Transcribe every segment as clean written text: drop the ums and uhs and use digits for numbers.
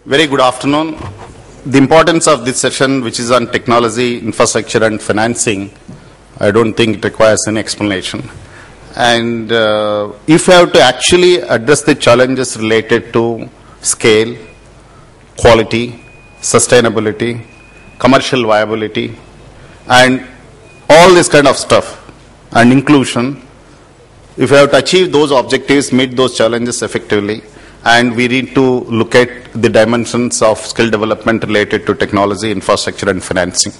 Very good afternoon. The importance of this session, which is on technology, infrastructure and financing, I don't think it requires any explanation. And if you have to actually address the challenges related to scale, quality, sustainability, commercial viability, and all this kind of stuff, and inclusion, if you have to achieve those objectives, meet those challenges effectively, and we need to look at the dimensions of skill development related to technology, infrastructure and financing.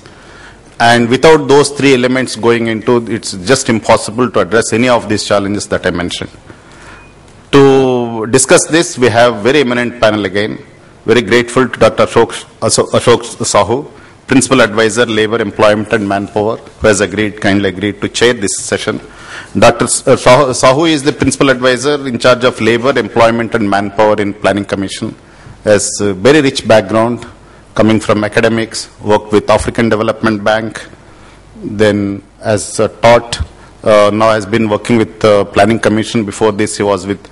And without those three elements going into, it's just impossible to address any of these challenges that I mentioned. To discuss this, we have very eminent panel again. Very grateful to Dr. Ashok Sahu, Principal Advisor, Labor, Employment and Manpower, who has kindly agreed to chair this session. Dr. Sahu is the Principal Advisor in charge of Labor, Employment and Manpower in Planning Commission. Has a very rich background coming from academics, worked with African Development Bank, then has taught, now has been working with Planning Commission. Before this, he was with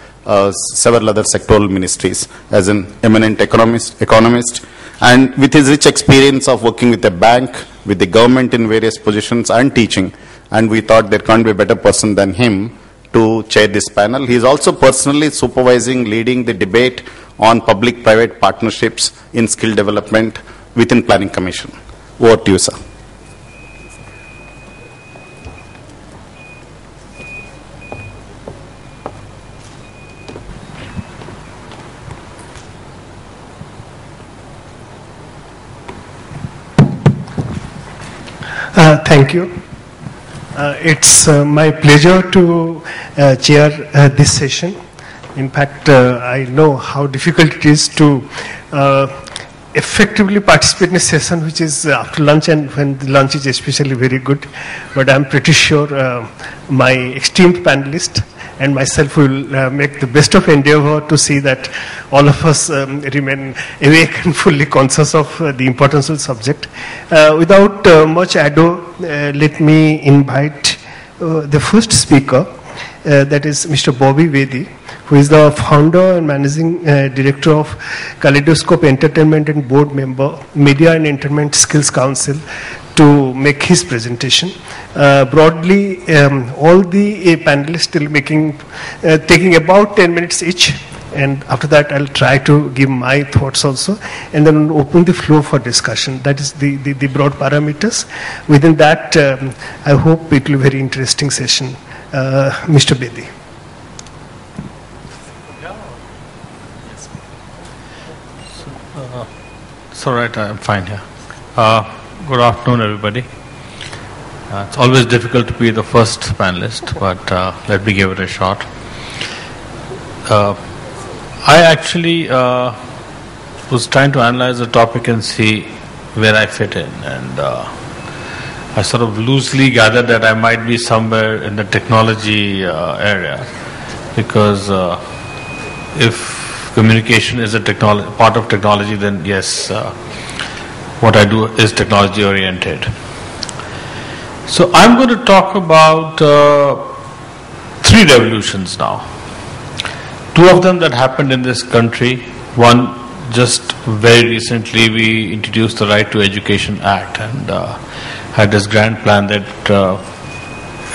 several other sectoral ministries as an eminent economist. And with his rich experience of working with the bank, with the government in various positions and teaching, and we thought there can't be a better person than him to chair this panel. He is also personally supervising, leading the debate on public-private partnerships in skill development within Planning Commission. Over to you, sir. Thank you. It's my pleasure to chair this session. In fact, I know how difficult it is to effectively participate in a session which is after lunch, and when the lunch is especially very good. But I'm pretty sure my esteemed panelist and myself will make the best of endeavor to see that all of us remain awake and fully conscious of the importance of the subject. Without much ado, let me invite the first speaker, that is Mr. Bobby Vedi, who is the founder and managing director of Kaleidoscope Entertainment and board member, Media and Entertainment Skills Council, to make his presentation. Broadly, all the panelists will taking about 10 minutes each, and after that I'll try to give my thoughts also, and then open the floor for discussion. That is the broad parameters. Within that, I hope it will be a very interesting session. Mr. Bedi. It's all right, I'm fine here. Good afternoon, everybody. It's always difficult to be the first panelist, but let me give it a shot. I actually was trying to analyze the topic and see where I fit in, and I sort of loosely gathered that I might be somewhere in the technology area, because if communication is a part of technology, then yes, what I do is technology oriented. So I'm going to talk about three revolutions now. Two of them that happened in this country. One, just very recently we introduced the Right to Education Act, and had this grand plan that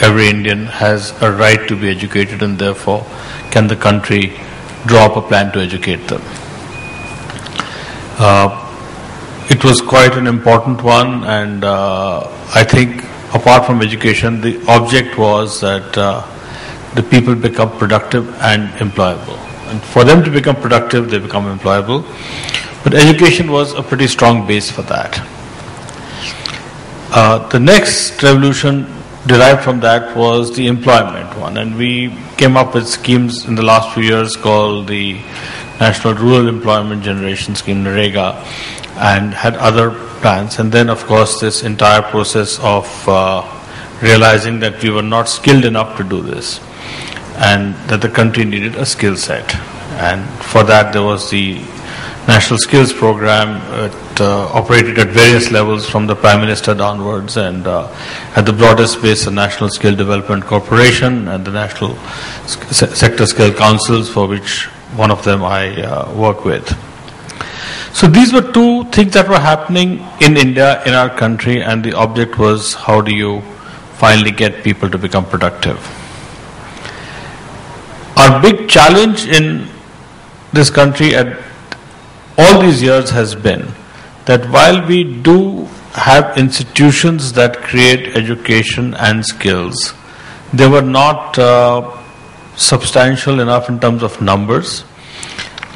every Indian has a right to be educated, and therefore can the country draw up a plan to educate them. It was quite an important one, and I think apart from education, the object was that the people become productive and employable. And for them to become productive, they become employable. But education was a pretty strong base for that. The next revolution derived from that was the employment one, and we came up with schemes in the last few years called the National Rural Employment Generation Scheme, NREGA, and had other plans. And then, of course, this entire process of realizing that we were not skilled enough to do this, and that the country needed a skill set. And for that, there was the National Skills Program. It operated at various levels from the Prime Minister downwards, and at the broadest base, the National Skill Development Corporation and the National Sector Skill Councils, for which one of them I work with. So these were two things that were happening in India, in our country, and the object was how do you finally get people to become productive. Our big challenge in this country at all these years has been that while we do have institutions that create education and skills, they were not substantial enough in terms of numbers,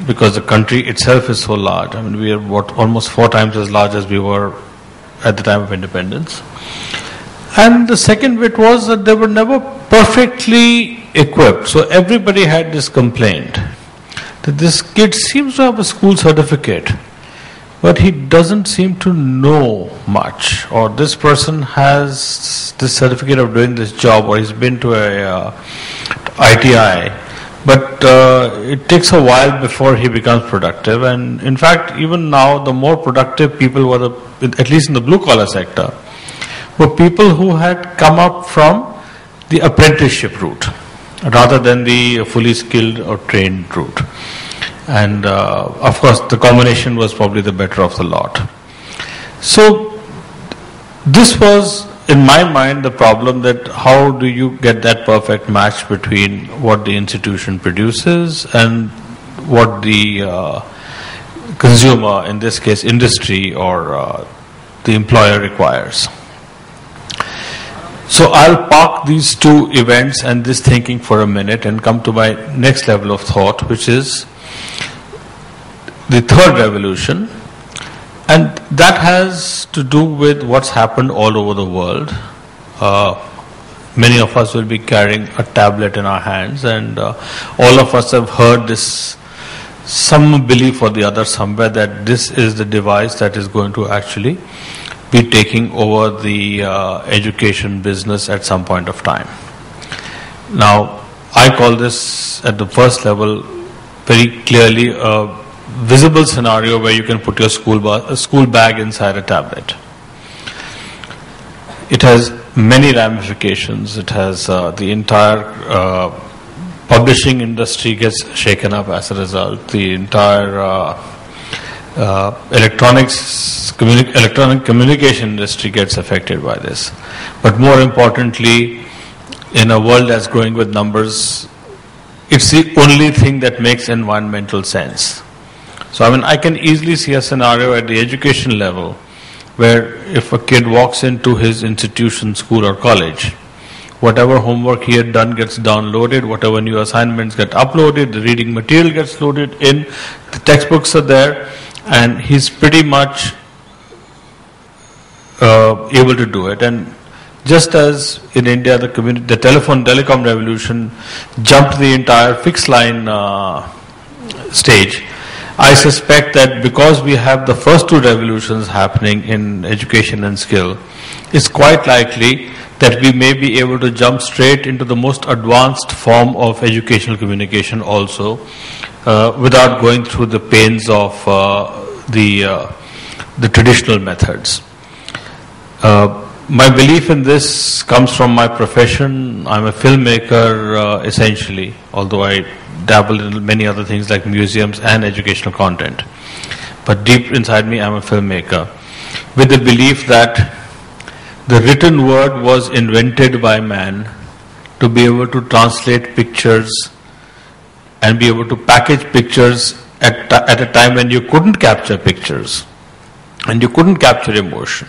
because the country itself is so large. I mean, we are almost 4 times as large as we were at the time of independence. And the second bit was that they were never perfectly equipped. So everybody had this complaint that this kid seems to have a school certificate, but he doesn't seem to know much, or this person has this certificate of doing this job, or he's been to a ITI, but it takes a while before he becomes productive. And in fact, even now, the more productive people were, at least in the blue-collar sector, were people who had come up from the apprenticeship route rather than the fully skilled or trained route. And of course, the combination was probably the better of the lot. So this was, in my mind, the problem, that how do you get that perfect match between what the institution produces and what the consumer, in this case industry or the employer, requires. So I'll park these two events and this thinking for a minute and come to my next level of thought, which is the third revolution. And that has to do with what's happened all over the world. Many of us will be carrying a tablet in our hands, and all of us have heard this, some belief or the other somewhere, that this is the device that is going to actually be taking over the education business at some point of time. Now, I call this at the first level very clearly a visible scenario where you can put your school bag inside a tablet. It has many ramifications. It has the entire publishing industry gets shaken up as a result. The entire electronic communication industry gets affected by this. But more importantly, in a world that's growing with numbers, it's the only thing that makes environmental sense. So I mean, I can easily see a scenario at the education level where if a kid walks into his institution, school or college, whatever homework he had done gets downloaded, whatever new assignments get uploaded, the reading material gets loaded in, the textbooks are there, and he's pretty much able to do it. And just as in India the telecom revolution jumped the entire fixed line stage, I suspect that because we have the first two revolutions happening in education and skill, it's quite likely that we may be able to jump straight into the most advanced form of educational communication also, without going through the pains of the traditional methods. My belief in this comes from my profession. I'm a filmmaker essentially, although I dabble in many other things like museums and educational content. But deep inside me, I'm a filmmaker, with the belief that the written word was invented by man to be able to translate pictures and be able to package pictures at a time when you couldn't capture pictures and you couldn't capture emotion.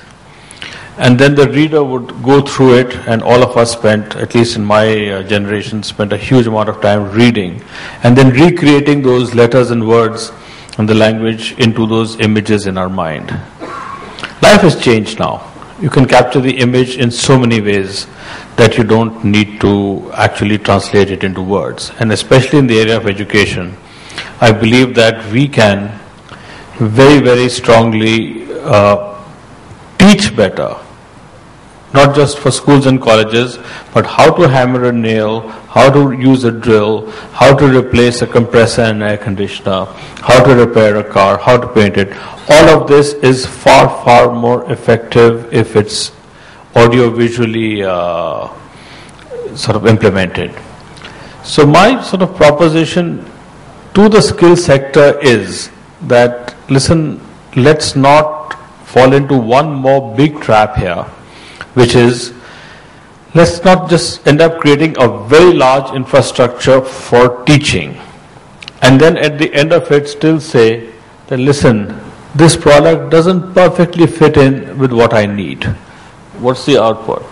And then the reader would go through it, and all of us spent, at least in my generation, spent a huge amount of time reading and then recreating those letters and words and the language into those images in our mind. Life has changed now. You can capture the image in so many ways that you don't need to actually translate it into words. And especially in the area of education, I believe that we can very, very strongly teach better, not just for schools and colleges, but how to hammer a nail, how to use a drill, how to replace a compressor and air conditioner, how to repair a car, how to paint it. All of this is far, far more effective if it's audio-visually sort of implemented. So my sort of proposition to the skill sector is that listen, let's not fall into one more big trap here, which is, let's not just end up creating a very large infrastructure for teaching and then at the end of it still say that, listen, this product doesn't perfectly fit in with what I need. What's the output?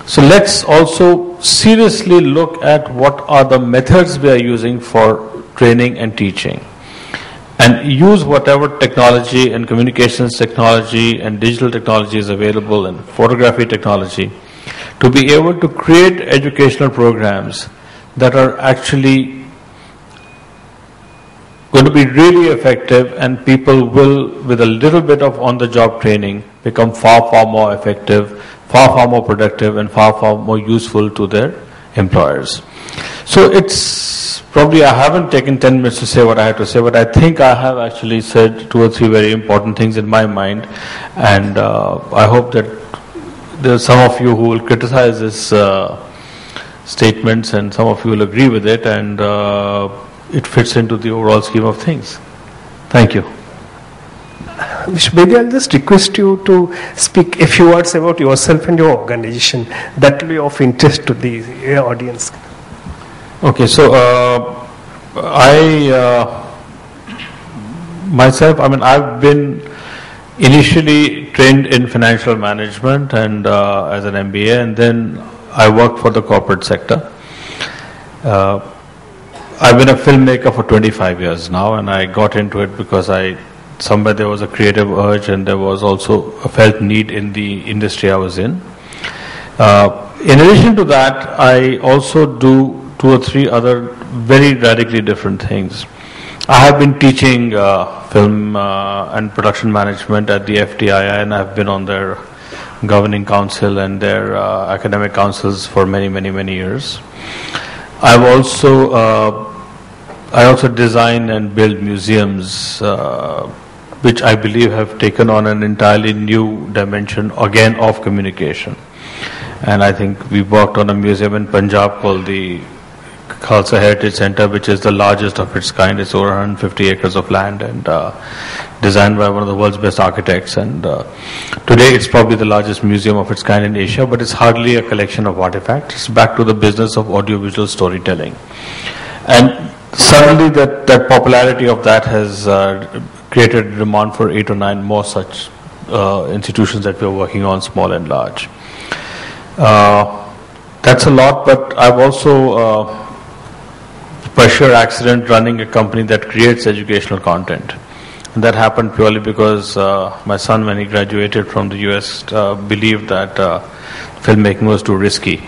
So let's also seriously look at what are the methods we are using for training and teaching, and use whatever technology and communications technology and digital technology is available and photography technology to be able to create educational programs that are actually going to be really effective, and people will, with a little bit of on-the-job training, become far, far more effective, far, far more productive, and far, far more useful to their employers. So it's probably, I haven't taken 10 minutes to say what I had to say, but I think I have actually said 2 or 3 very important things in my mind, and I hope that there are some of you who will criticize this statements and some of you will agree with it, and it fits into the overall scheme of things. Thank you. Mr. Bedi, I'll just request you to speak a few words about yourself and your organization. That will be of interest to the audience. Okay, so myself, I've been initially trained in financial management and as an MBA, and then I worked for the corporate sector. I've been a filmmaker for 25 years now, and I got into it because somewhere there was a creative urge, and there was also a felt need in the industry I was in. In addition to that, I also do 2 or 3 other very radically different things. I have been teaching film and production management at the FTII, and I've been on their governing council and their academic councils for many, many, many years. I also design and build museums, which I believe have taken on an entirely new dimension, again, of communication. And I think we worked on a museum in Punjab called the Khalsa Heritage Centre, which is the largest of its kind. It's over 150 acres of land and designed by one of the world's best architects. And today it's probably the largest museum of its kind in Asia, but it's hardly a collection of artifacts. It's back to the business of audiovisual storytelling. And suddenly that popularity of that has created a demand for 8 or 9 more such institutions that we're working on, small and large. That's a lot, but I've also by sheer accident running a company that creates educational content. And that happened purely because my son, when he graduated from the US, believed that filmmaking was too risky.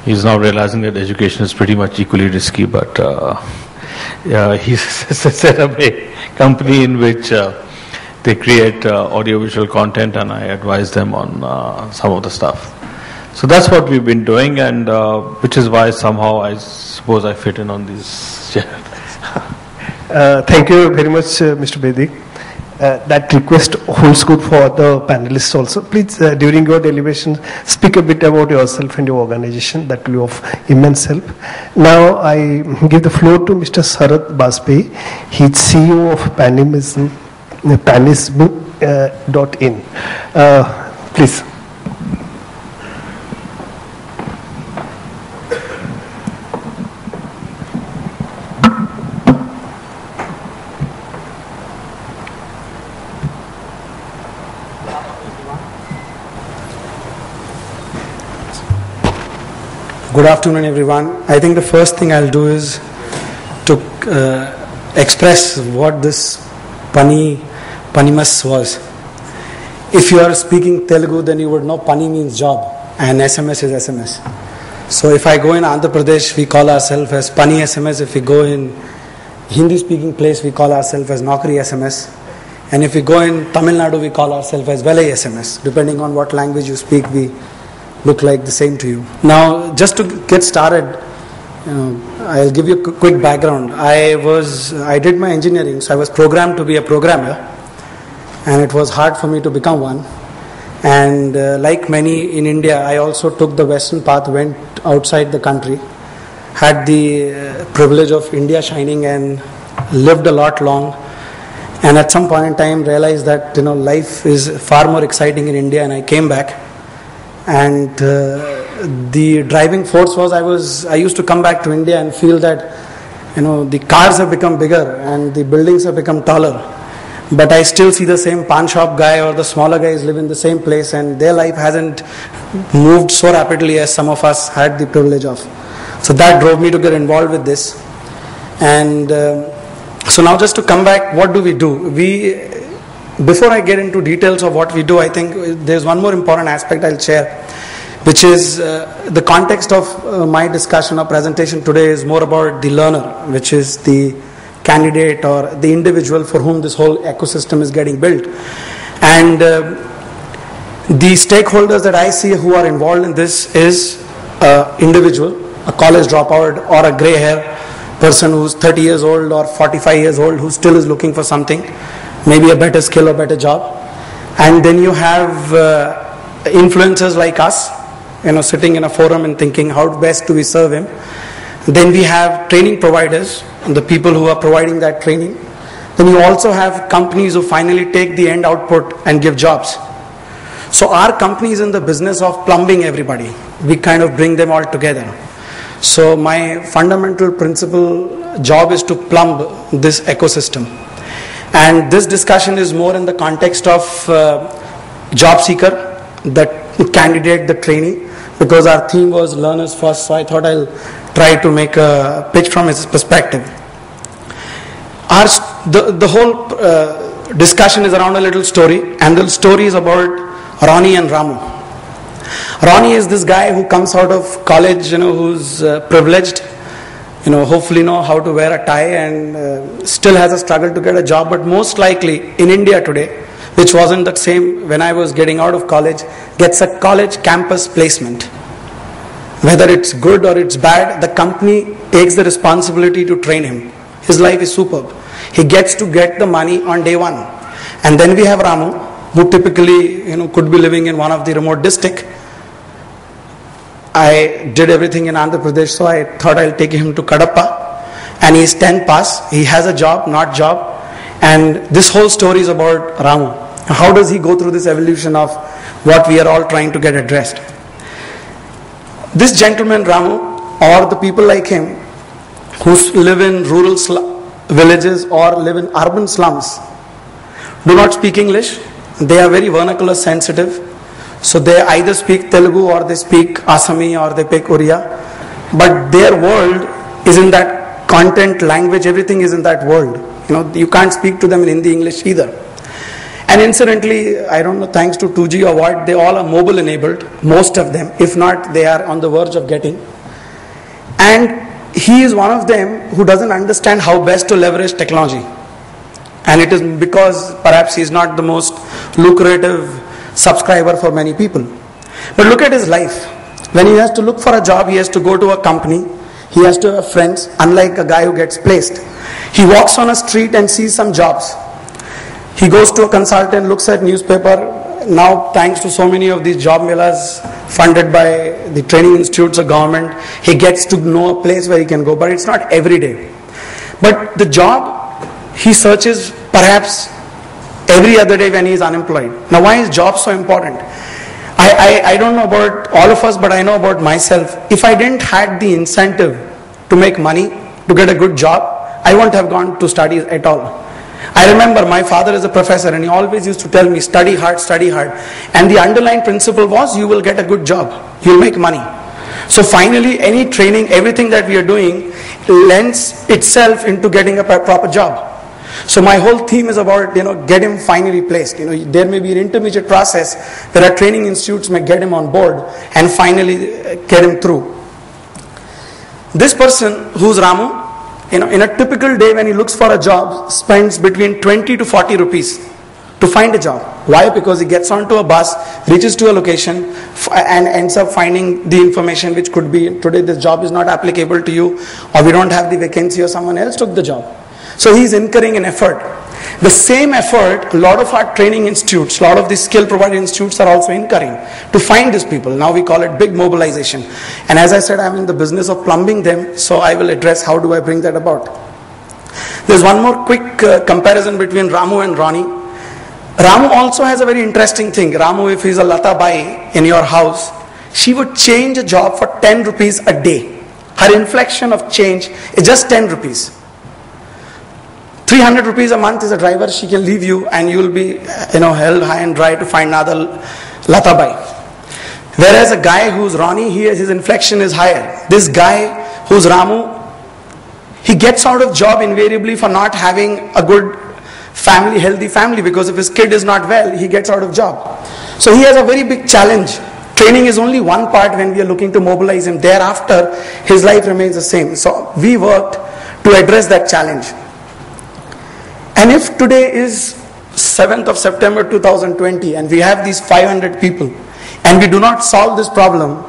He's now realizing that education is pretty much equally risky, but he set up a company in which they create audiovisual content, and I advise them on some of the stuff. So that's what we've been doing, and which is why somehow I suppose I fit in on these channels. Thank you very much, Mr. Bedi. That request holds good for the panelists also. Please, during your deliberation, speak a bit about yourself and your organization. That will be of immense help. Now, I give the floor to Mr. Sarath Bajpai. He's CEO of panism.in. Please. Good afternoon, everyone. I think the first thing I'll do is to express what this panimas was. If you are speaking Telugu, then you would know pani means job and SMS is SMS. So if I go in Andhra Pradesh, we call ourselves as pani SMS. If we go in Hindi speaking place, we call ourselves as Naukri SMS. And if we go in Tamil Nadu, we call ourselves as Velai SMS. Depending on what language you speak, we look like the same to you. Now, just to get started, I'll give you a quick background. I did my engineering, so I was programmed to be a programmer, and it was hard for me to become one. And like many in India, I also took the Western path, went outside the country, had the privilege of India shining, and lived a lot long. and at some point in time realized that life is far more exciting in India, and I came back. And the driving force was I used to come back to India and feel that the cars have become bigger and the buildings have become taller, but I still see the same pawn shop guy or the smaller guys live in the same place, and their life hasn't moved so rapidly as some of us had the privilege of. So that drove me to get involved with this. And so now just to come back, what do? Before I get into details of what we do, I think there's one more important aspect I'll share, which is the context of my discussion or presentation today is more about the learner, which is the candidate or the individual for whom this whole ecosystem is getting built. And the stakeholders that I see who are involved in this is an individual, a college dropout or a grey hair person who's 30 years old or 45 years old who still is looking for something, maybe a better skill or better job. And then you have influencers like us, sitting in a forum and thinking how best do we serve him. Then we have training providers, the people who are providing that training. Then you also have companies who finally take the end output and give jobs. So our company is in the business of plumbing everybody. We kind of bring them all together. So my fundamental principal job is to plumb this ecosystem. And this discussion is more in the context of job seeker, the candidate, the trainee, because our theme was learners first. So I thought I'll try to make a pitch from his perspective. The whole discussion is around a little story, and the story is about Ronnie and Ramu. Ronnie is this guy who comes out of college, who's privileged, hopefully know how to wear a tie and still has a struggle to get a job, but most likely in India today, which wasn't the same when I was getting out of college, gets a college campus placement. Whether it's good or it's bad, the company takes the responsibility to train him. His life is superb. He gets to get the money on day one. And then we have Ramu, who typically could be living in one of the remote districts. I did everything in Andhra Pradesh, so I thought I'll take him to Kadapa. And he's 10 pass. He has a job, not job. And this whole story is about Ramu. How does he go through this evolution of what we are all trying to get addressed? This gentleman, Ramu, or the people like him who live in rural villages or live in urban slums, do not speak English. They are very vernacular sensitive. So they either speak Telugu or they speak Assami or they speak Oriya. But their world is in that content, language, everything is in that world. You can't speak to them in Hindi, English either. And incidentally, I don't know, thanks to 2G or what, they all are mobile enabled, most of them. If not, they are on the verge of getting. And he is one of them who doesn't understand how best to leverage technology. And it is because perhaps he is not the most lucrative subscriber for many people. But look at his life. When he has to look for a job, he has to go to a company. He has to have friends, unlike a guy who gets placed. He walks on a street and sees some jobs. He goes to a consultant, looks at newspaper. Now, thanks to so many of these job melas funded by the training institutes of government, he gets to know a place where he can go. But it's not every day. But the job he searches perhaps every other day when he is unemployed. Now, why is job so important? I don't know about all of us, but I know about myself. If I didn't had the incentive to make money, to get a good job, I wouldn't have gone to studies at all. I remember my father is a professor and he always used to tell me, study hard, study hard. And the underlying principle was, you will get a good job, you'll make money. So finally, any training, everything that we are doing lends itself into getting a proper job. So my whole theme is about, get him finally placed. There may be an intermediate process where our training institutes may get him on board and finally get him through. This person who's Ramu, in a typical day when he looks for a job, spends between 20 to 40 rupees to find a job. Why? Because he gets onto a bus, reaches to a location and ends up finding the information which could be, today this job is not applicable to you, or we don't have the vacancy, or someone else took the job. So he is incurring an effort. The same effort, a lot of our training institutes, a lot of the skill provider institutes are also incurring to find these people. Now we call it big mobilization. And as I said, I'm in the business of plumbing them, so I will address how do I bring that about. There's one more quick comparison between Ramu and Ronnie. Ramu also has a very interesting thing. Ramu, if he's a Lata Bai in your house, she would change a job for 10 rupees a day. Her inflection of change is just 10 rupees. 300 rupees a month is a driver, she can leave you and you will be held high and dry to find another Lata Bai. Whereas a guy who's Ronnie, his inflection is higher. This guy who's Ramu, he gets out of job invariably for not having a good family, healthy family, because if his kid is not well, he gets out of job. So he has a very big challenge. Training is only one part when we are looking to mobilize him. Thereafter, his life remains the same. So we worked to address that challenge. And if today is 7th of September 2020 and we have these 500 people and we do not solve this problem,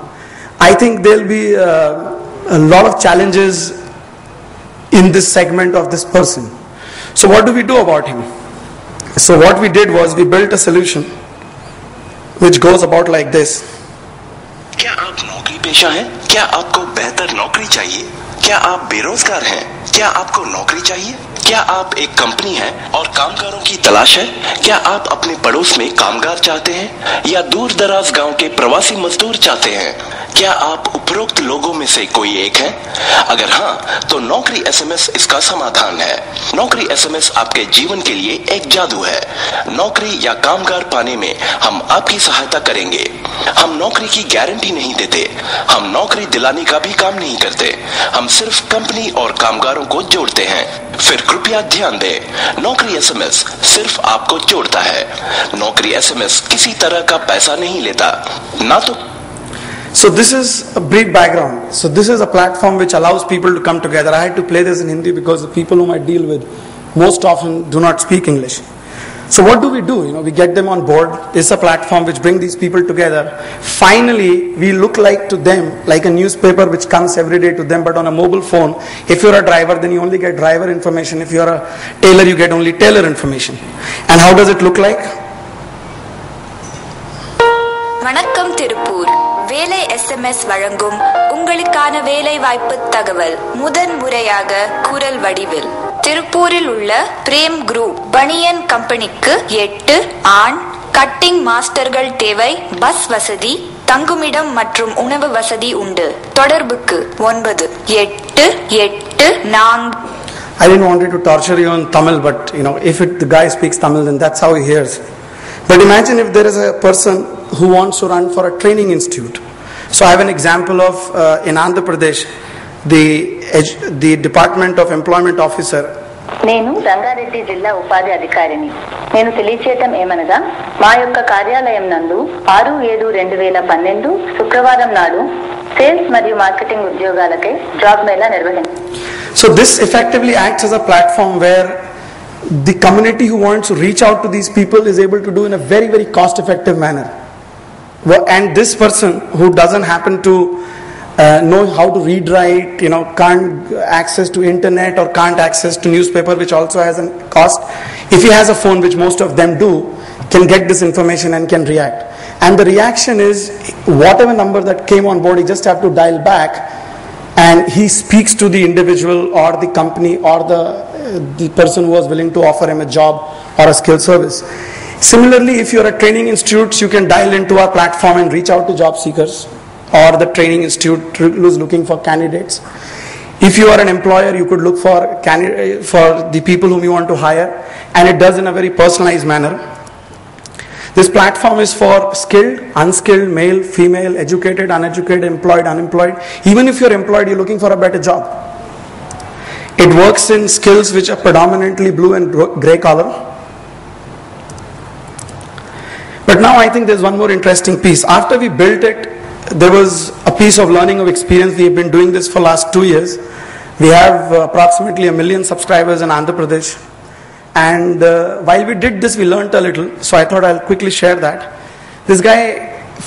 I think there will be a lot of challenges in this segment of this person. So what do we do about him? So what we did was we built a solution which goes about like this. क्या आप नौकरी पेशा हैं? क्या आपको बेहतर नौकरी चाहिए? क्या आप बेरोजगार हैं? क्या आपको नौकरी चाहिए? क्या आप एक कंपनी हैं और कामगारों की तलाश है? क्या आप अपने पड़ोस में कामगार चाहते हैं या दूर दराज गांव के प्रवासी मजदूर चाहते हैं? क्या आप उपरोक्त लोगों में से कोई एक है? अगर हाँ, तो नौकरी एसएमएस इसका समाधान है। नौकरी एसएमएस आपके जीवन के लिए एक जादू है। नौकरी या कामगार पाने में हम आपकी सहायता करेंगे। हम नौकरी की गारंटी नहीं देते, हम नौकरी दिलाने का भी काम नहीं करते, हम सिर्फ कंपनी और कामगारों को जोड़ते हैं। फिर कृपया ध्यान दें, नौकरी एसएमएस सिर्फ आपको जोड़ता है। नौकरी एसएमएस किसी तरह का पैसा नहीं लेता, ना तो। So this is a brief background. So this is a platform which allows people to come together. I had to play this in Hindi because the people whom I deal with most often do not speak English. So what do? We get them on board. It's a platform which brings these people together. Finally, we look like to them like a newspaper which comes every day to them, but on a mobile phone. If you're a driver, then you only get driver information. If you're a tailor, you get only tailor information. And how does it look like? வணக்கம் திருப்பூர். வேலை SMS வழங்கும் உங்களுக்கான வேலை வாய்ப்பு தகவல் முதன் முறையாக குரல் வடிவில். திருப்பூரில் உள்ள பிரேம் குரூப் பனியன் கம்பெனிக்கு 8 ஆண் கட்டிங் மாஸ்டர்கள் தேவை. பஸ் வசதி, தங்குமிடம் மற்றும் உணவு வசதி உண்டு. தொடர்புக்கு 9884. I didn't want to torture you in Tamil, but if the guy speaks Tamil, then that's how he hears. But imagine if there is a person who wants to run for a training institute. So I have an example of in Andhra Pradesh, the Department of Employment Officer. నేను రంగారెడ్డి జిల్లా ఉపాధి అధికారిని. నేను తెలియచేయటం ఏమనగా మా యొక్క కార్యాలయం నందు 6/7/2012 శుక్రవారం నాడు సేల్స్ మరియు మార్కెటింగ్ ఉద్యోగాలకై జాబ్ మేళా నిర్వహించారు. So this effectively acts as a platform where the community who wants to reach out to these people is able to do in a very, very cost effective manner. And this person who doesn't happen to know how to read, write, can't access to internet or can't access to newspaper, which also has a cost, if he has a phone, which most of them do, can get this information and can react. And the reaction is whatever number that came on board, he just have to dial back and he speaks to the individual or the company or the person who was willing to offer him a job or a skill service. Similarly, if you're a training institute, you can dial into our platform and reach out to job seekers or the training institute who's looking for candidates. If you are an employer, you could look for the people whom you want to hire, and it does in a very personalized manner. This platform is for skilled, unskilled, male, female, educated, uneducated, employed, unemployed. Even if you're employed, you're looking for a better job. It works in skills which are predominantly blue and grey collar. But now I think there's one more interesting piece. After we built it, there was a piece of learning of experience. We have been doing this for last 2 years. We have approximately 1 million subscribers in Andhra Pradesh. And while we did this, we learned a little. So I thought I'll quickly share that. This guy,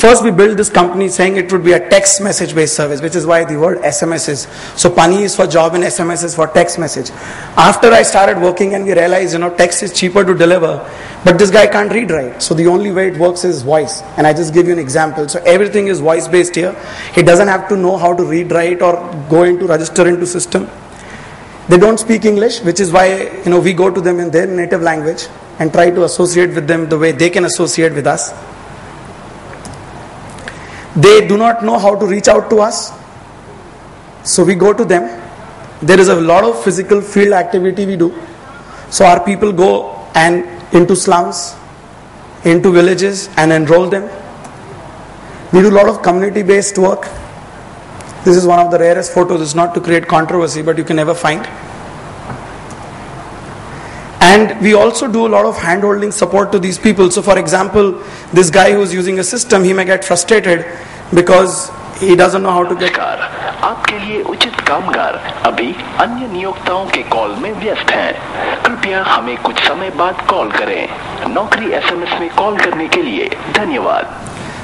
first we built this company saying it would be a text message based service, which is why the word SMS is. So Pani is for job and SMS is for text message. After I started working and we realized, text is cheaper to deliver, but this guy can't read write. So the only way it works is voice. And I just give you an example. So everything is voice based here. He doesn't have to know how to read write or go into register into system. They don't speak English, which is why we go to them in their native language and try to associate with them the way they can associate with us. They do not know how to reach out to us, so we go to them. There is a lot of physical field activity we do. So our people go and into slums, into villages and enroll them. We do a lot of community-based work. This is one of the rarest photos. It's not to create controversy, but you can never find. And we also do a lot of hand-holding support to these people. So for example, this guy who's using a system, he may get frustrated because he doesn't know how to get... आपके लिए उचित कामगार अभी अन्य नियोक्ताओं के call में व्यस्त हैं। कृपया हमें कुछ समय बाद कॉल करें। नौकरी एसएमएस में कॉल करने के लिए धन्यवाद।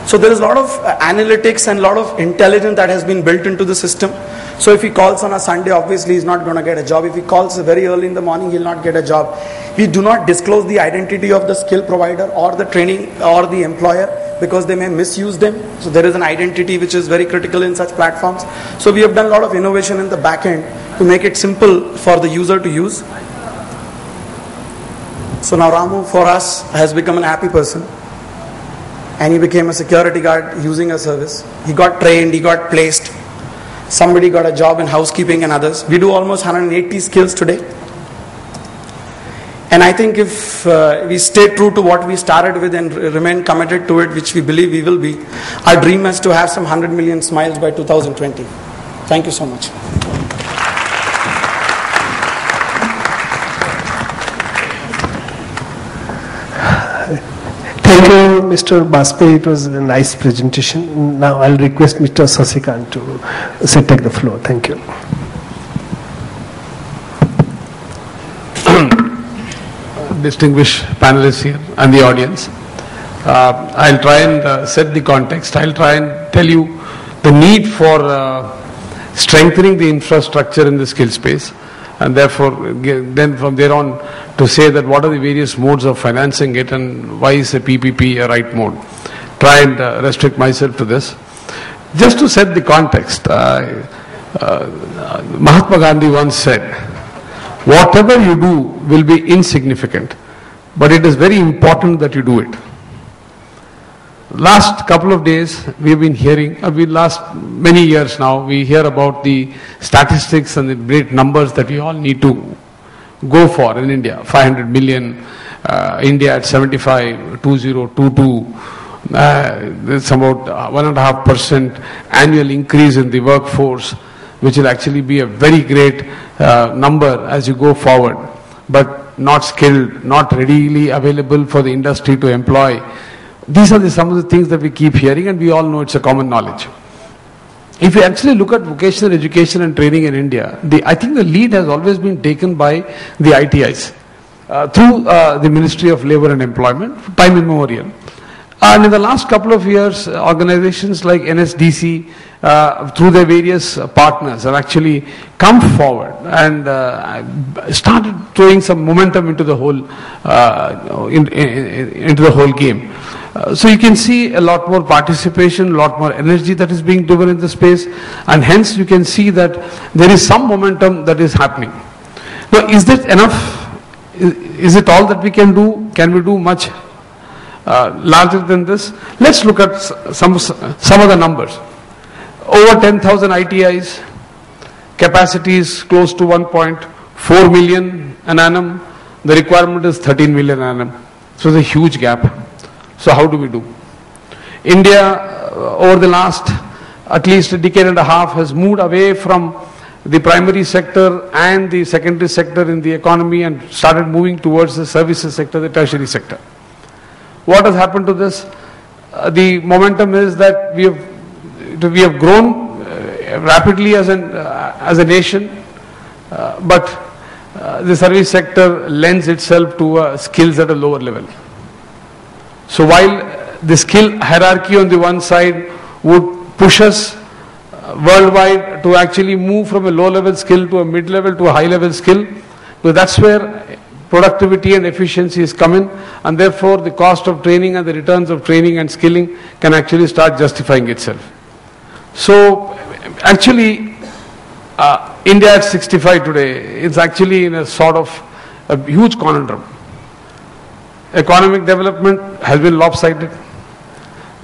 So there is a lot of analytics and a lot of intelligence that has been built into the system. So if he calls on a Sunday, obviously he's not going to get a job. If he calls very early in the morning, he'll not get a job. We do not disclose the identity of the skill provider or the training or the employer because they may misuse them. So there is an identity which is very critical in such platforms. So we have done a lot of innovation in the back end to make it simple for the user to use. So now Ramu for us has become a happy person. And he became a security guard using a service. He got trained, he got placed. Somebody got a job in housekeeping and others. We do almost 180 skills today. And I think if we stay true to what we started with and remain committed to it, which we believe we will be, our dream is to have some 100 million smiles by 2020. Thank you so much. Thank you, Mr. Bajpai. It was a nice presentation. Now I'll request Mr. Sasikant to take the floor. Thank you. Distinguished panelists here and the audience. I'll try and set the context. I'll try and tell you the need for strengthening the infrastructure in the skill space, and therefore then from there on to say that what are the various modes of financing it and why is a PPP a right mode. Try and restrict myself to this. Just to set the context, Mahatma Gandhi once said, whatever you do will be insignificant, but it is very important that you do it. Last couple of days we have been hearing, last many years now, we hear about the statistics and the great numbers that we all need to go for in India. 500 million, India at 75, 2022, there's about 1.5% annual increase in the workforce, which will actually be a very great number as you go forward, but not skilled, not readily available for the industry to employ. These are some of the things that we keep hearing, and we all know it's a common knowledge. If you actually look at vocational education and training in India, I think the lead has always been taken by the ITIs through the Ministry of Labour and Employment, time immemorial. And in the last couple of years, organizations like NSDC, through their various partners, have actually come forward and started throwing some momentum into the whole into the whole game. So you can see a lot more participation, a lot more energy that is being driven in the space, and hence you can see that there is some momentum that is happening. Now, is that enough? Is it all that we can do? Can we do much larger than this? Let's look at some of the numbers. Over 10,000 ITIs, capacity is close to 1.4 million an annum. The requirement is 13 million an annum. So there's a huge gap. So how do we do? India, over the last at least a decade and a half, has moved away from the primary sector and the secondary sector in the economy and started moving towards the services sector, the tertiary sector. What has happened to this? The momentum is that we have grown rapidly as a nation, but the service sector lends itself to skills at a lower level. So while the skill hierarchy on the one side would push us worldwide to actually move from a low-level skill to a mid-level to a high-level skill, so that's where productivity and efficiency is coming, and therefore the cost of training and the returns of training and skilling can actually start justifying itself. So actually India at 65 today is actually in a sort of a huge conundrum. Economic development has been lopsided.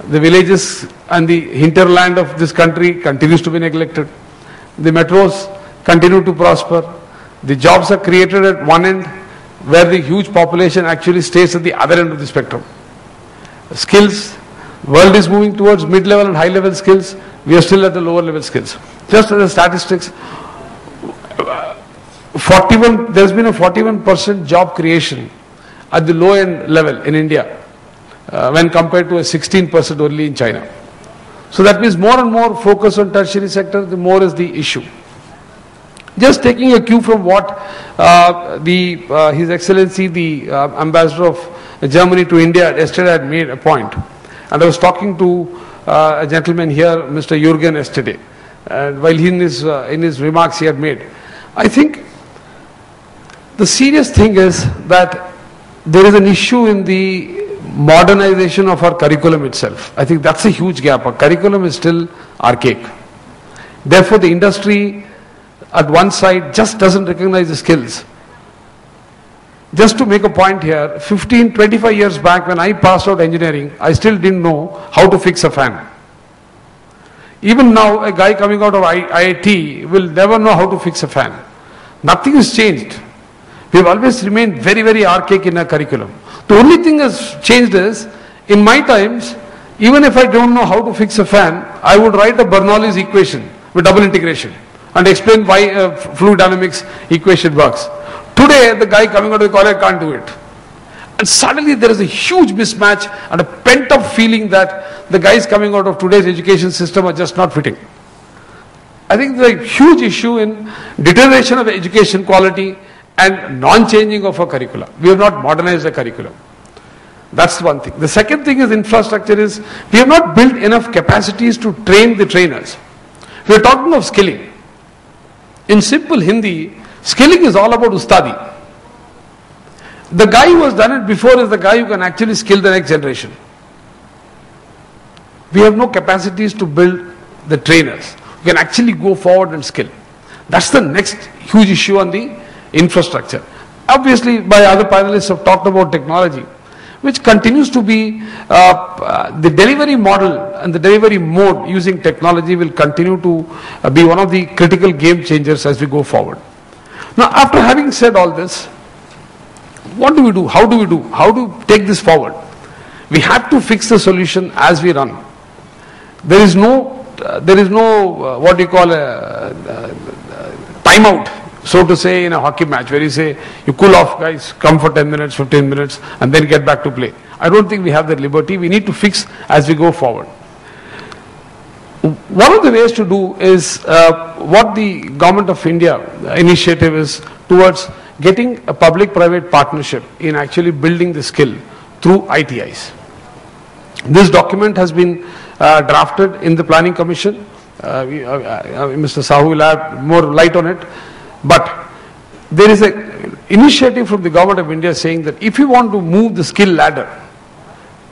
The villages and the hinterland of this country continues to be neglected. The metros continue to prosper. The jobs are created at one end where the huge population actually stays at the other end of the spectrum. Skills, world is moving towards mid-level and high-level skills. We are still at the lower level skills. Just as a statistics, there's been a 41% job creation at the low end level in India when compared to a 16% only in China. So that means more and more focus on tertiary sector, the more is the issue. Just taking a cue from what His Excellency the Ambassador of Germany to India yesterday had made a point. And I was talking to a gentleman here, Mr. Jürgen, yesterday, while in his remarks he had made. I think the serious thing is that there is an issue in the modernization of our curriculum itself. I think that's a huge gap. Our curriculum is still archaic. Therefore, the industry at one side just doesn't recognize the skills. Just to make a point here, 15, 25 years back when I passed out engineering, I still didn't know how to fix a fan. Even now, a guy coming out of IIT will never know how to fix a fan. Nothing has changed. We've always remained very, very archaic in our curriculum. The only thing that's changed is, in my times, even if I don't know how to fix a fan, I would write a Bernoulli's equation with double integration and explain why fluid dynamics equation works. Today, the guy coming out of the college can't do it. And suddenly there is a huge mismatch and a pent-up feeling that the guys coming out of today's education system are just not fitting. I think there's a huge issue in deterioration of education quality and non-changing of our curricula. We have not modernized the curriculum. That's one thing. The second thing is infrastructure is we have not built enough capacities to train the trainers. We are talking of skilling. In simple Hindi, skilling is all about ustadi. The guy who has done it before is the guy who can actually skill the next generation. We have no capacities to build the trainers who can actually go forward and skill. That's the next huge issue on the infrastructure. Obviously, my other panelists have talked about technology, which continues to be the delivery model and the delivery mode using technology will continue to be one of the critical game changers as we go forward. Now, after having said all this, what do we do? How do we do? How do we take this forward? We have to fix the solution as we run. There is no what you call a timeout, so to say, in a hockey match where you say, you cool off guys, come for 10 minutes, 15 minutes and then get back to play. I don't think we have that liberty. We need to fix as we go forward. One of the ways to do is what the Government of India initiative is towards getting a public-private partnership in actually building the skill through ITIs. This document has been drafted in the Planning Commission. Mr. Sahu will add more light on it. But there is an initiative from the Government of India saying that if you want to move the skill ladder,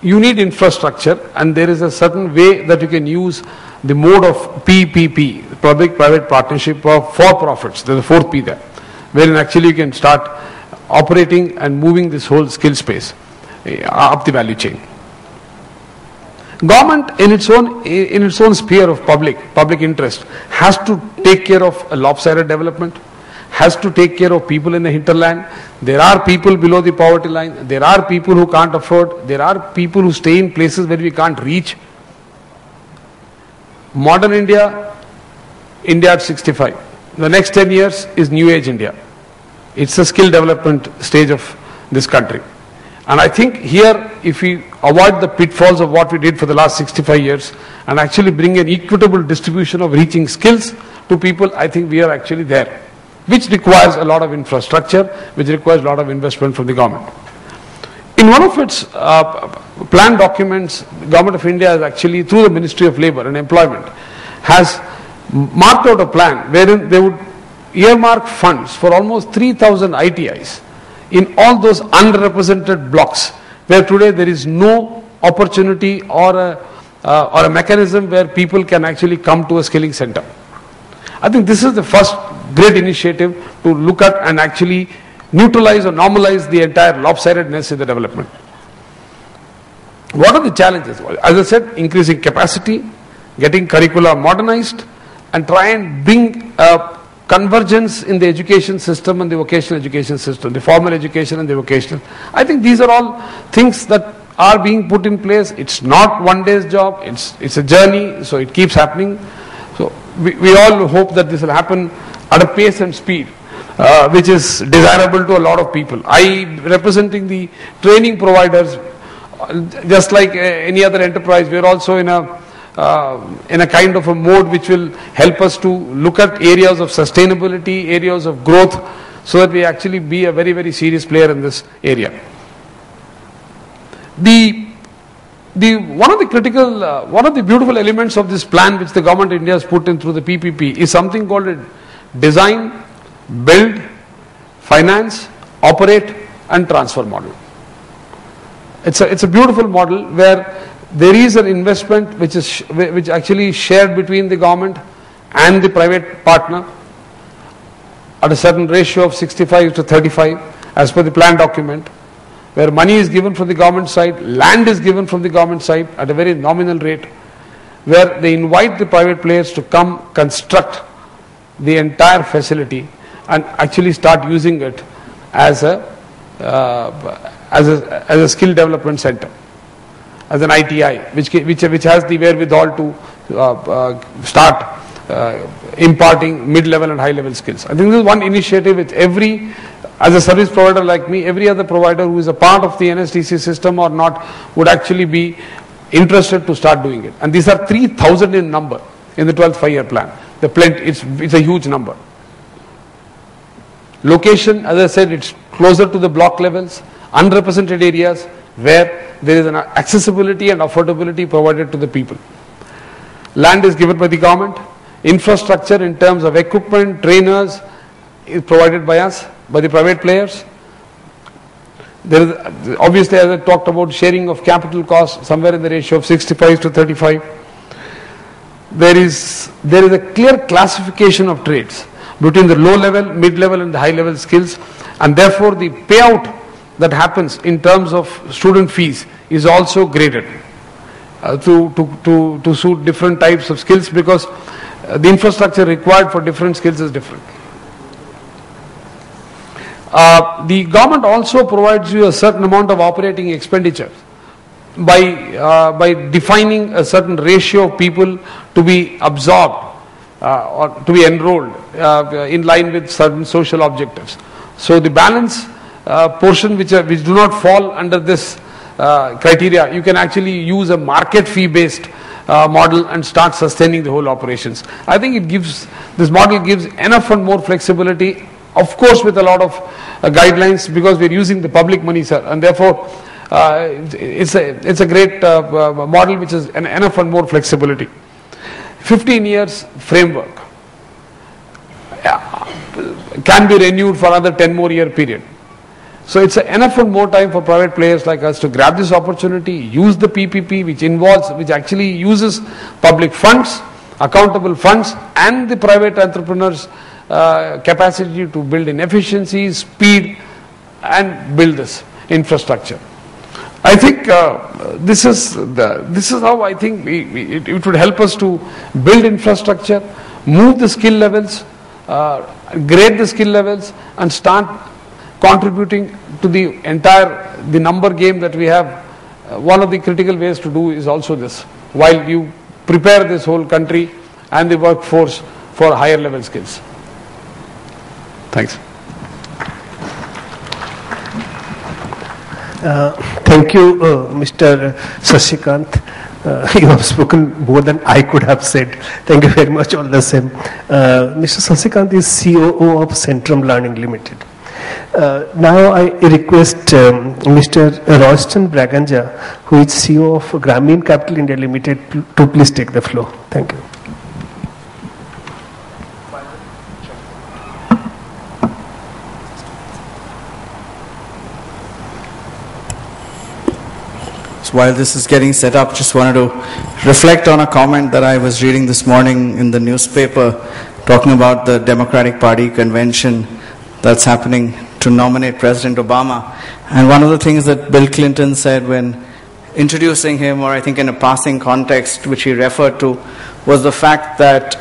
you need infrastructure, and there is a certain way that you can use the mode of PPP, public-private partnership of for-profits. There's a fourth P there, wherein actually you can start operating and moving this whole skill space up the value chain. Government in its own sphere of public interest has to take care of a lopsided development, has to take care of people in the hinterland. There are people below the poverty line. There are people who can't afford. There are people who stay in places where we can't reach. Modern India, India at 65. The next 10 years is New Age India. It's a skill development stage of this country. And I think here, if we avoid the pitfalls of what we did for the last 65 years and actually bring an equitable distribution of reaching skills to people, I think we are actually there, which requires a lot of infrastructure, which requires a lot of investment from the government. In one of its plan documents, the Government of India has actually, through the Ministry of Labour and Employment, has marked out a plan wherein they would earmark funds for almost 3,000 ITIs in all those underrepresented blocks where today there is no opportunity or a mechanism where people can actually come to a skilling center. I think this is the first great initiative to look at and actually neutralize or normalize the entire lopsidedness in the development. What are the challenges? Well, as I said, increasing capacity, getting curricula modernized, and try and bring convergence in the education system and the vocational education system, the formal education and the vocational. I think these are all things that are being put in place. It's not one day's job, it's a journey, so it keeps happening. So we all hope that this will happen at a pace and speed which is desirable to a lot of people. Representing the training providers, just like any other enterprise, we are also in a kind of a mode which will help us to look at areas of sustainability, areas of growth, so that we actually be a very, very serious player in this area. One of the beautiful elements of this plan which the government of India has put in through the PPP is something called a design, build, finance, operate and transfer model. It's a beautiful model where there is an investment which actually is shared between the government and the private partner at a certain ratio of 65 to 35 as per the plan document, where money is given from the government side, land is given from the government side at a very nominal rate, where they invite the private players to come construct the entire facility and actually start using it as a skill development center, as an ITI, which has the wherewithal to start imparting mid-level and high-level skills. I think this is one initiative which as a service provider like me, every other provider who is a part of the NSDC system or not would actually be interested to start doing it. And these are 3,000 in number in the 12th five-year plan. It's a huge number. Location, as I said, it's closer to the block levels, unrepresented areas where there is an accessibility and affordability provided to the people. Land is given by the government. Infrastructure in terms of equipment, trainers is provided by us, by the private players. There is obviously, as I talked about, sharing of capital costs somewhere in the ratio of 65 to 35. There is a clear classification of trades between the low level, mid level and the high level skills, and therefore the payout that happens in terms of student fees is also graded to suit different types of skills, because the infrastructure required for different skills is different. The government also provides you a certain amount of operating expenditure by defining a certain ratio of people to be absorbed or to be enrolled in line with certain social objectives. So the balance portion which do not fall under this criteria, you can actually use a market fee based model and start sustaining the whole operations. I think this model gives enough and more flexibility, of course with a lot of guidelines, because we are using the public money, sir, and therefore it's a great model which is enough and more flexibility. 15 years framework can be renewed for another 10 more year period. So it's enough and more time for private players like us to grab this opportunity, use the PPP which actually uses public funds, accountable funds, and the private entrepreneurs' capacity to build in efficiency, speed, and build this infrastructure. I think this is how I think it would help us to build infrastructure, move the skill levels, grade the skill levels, and start contributing to the number game that we have. One of the critical ways to do is also this, while you prepare this whole country and the workforce for higher level skills. Thanks. Thank you, Mr. Sashikant. You have spoken more than I could have said. Thank you very much, all the same. Mr. Sashikant is COO of Centum Learning Limited. Now I request Mr. Royston Braganja, who is CEO of Grameen Capital India Limited, to please take the floor. Thank you. While this is getting set up, just wanted to reflect on a comment that I was reading this morning in the newspaper. It talking about the Democratic Party convention that's happening to nominate President Obama. And one of the things that Bill Clinton said when introducing him, or I think in a passing context which he referred to, was the fact that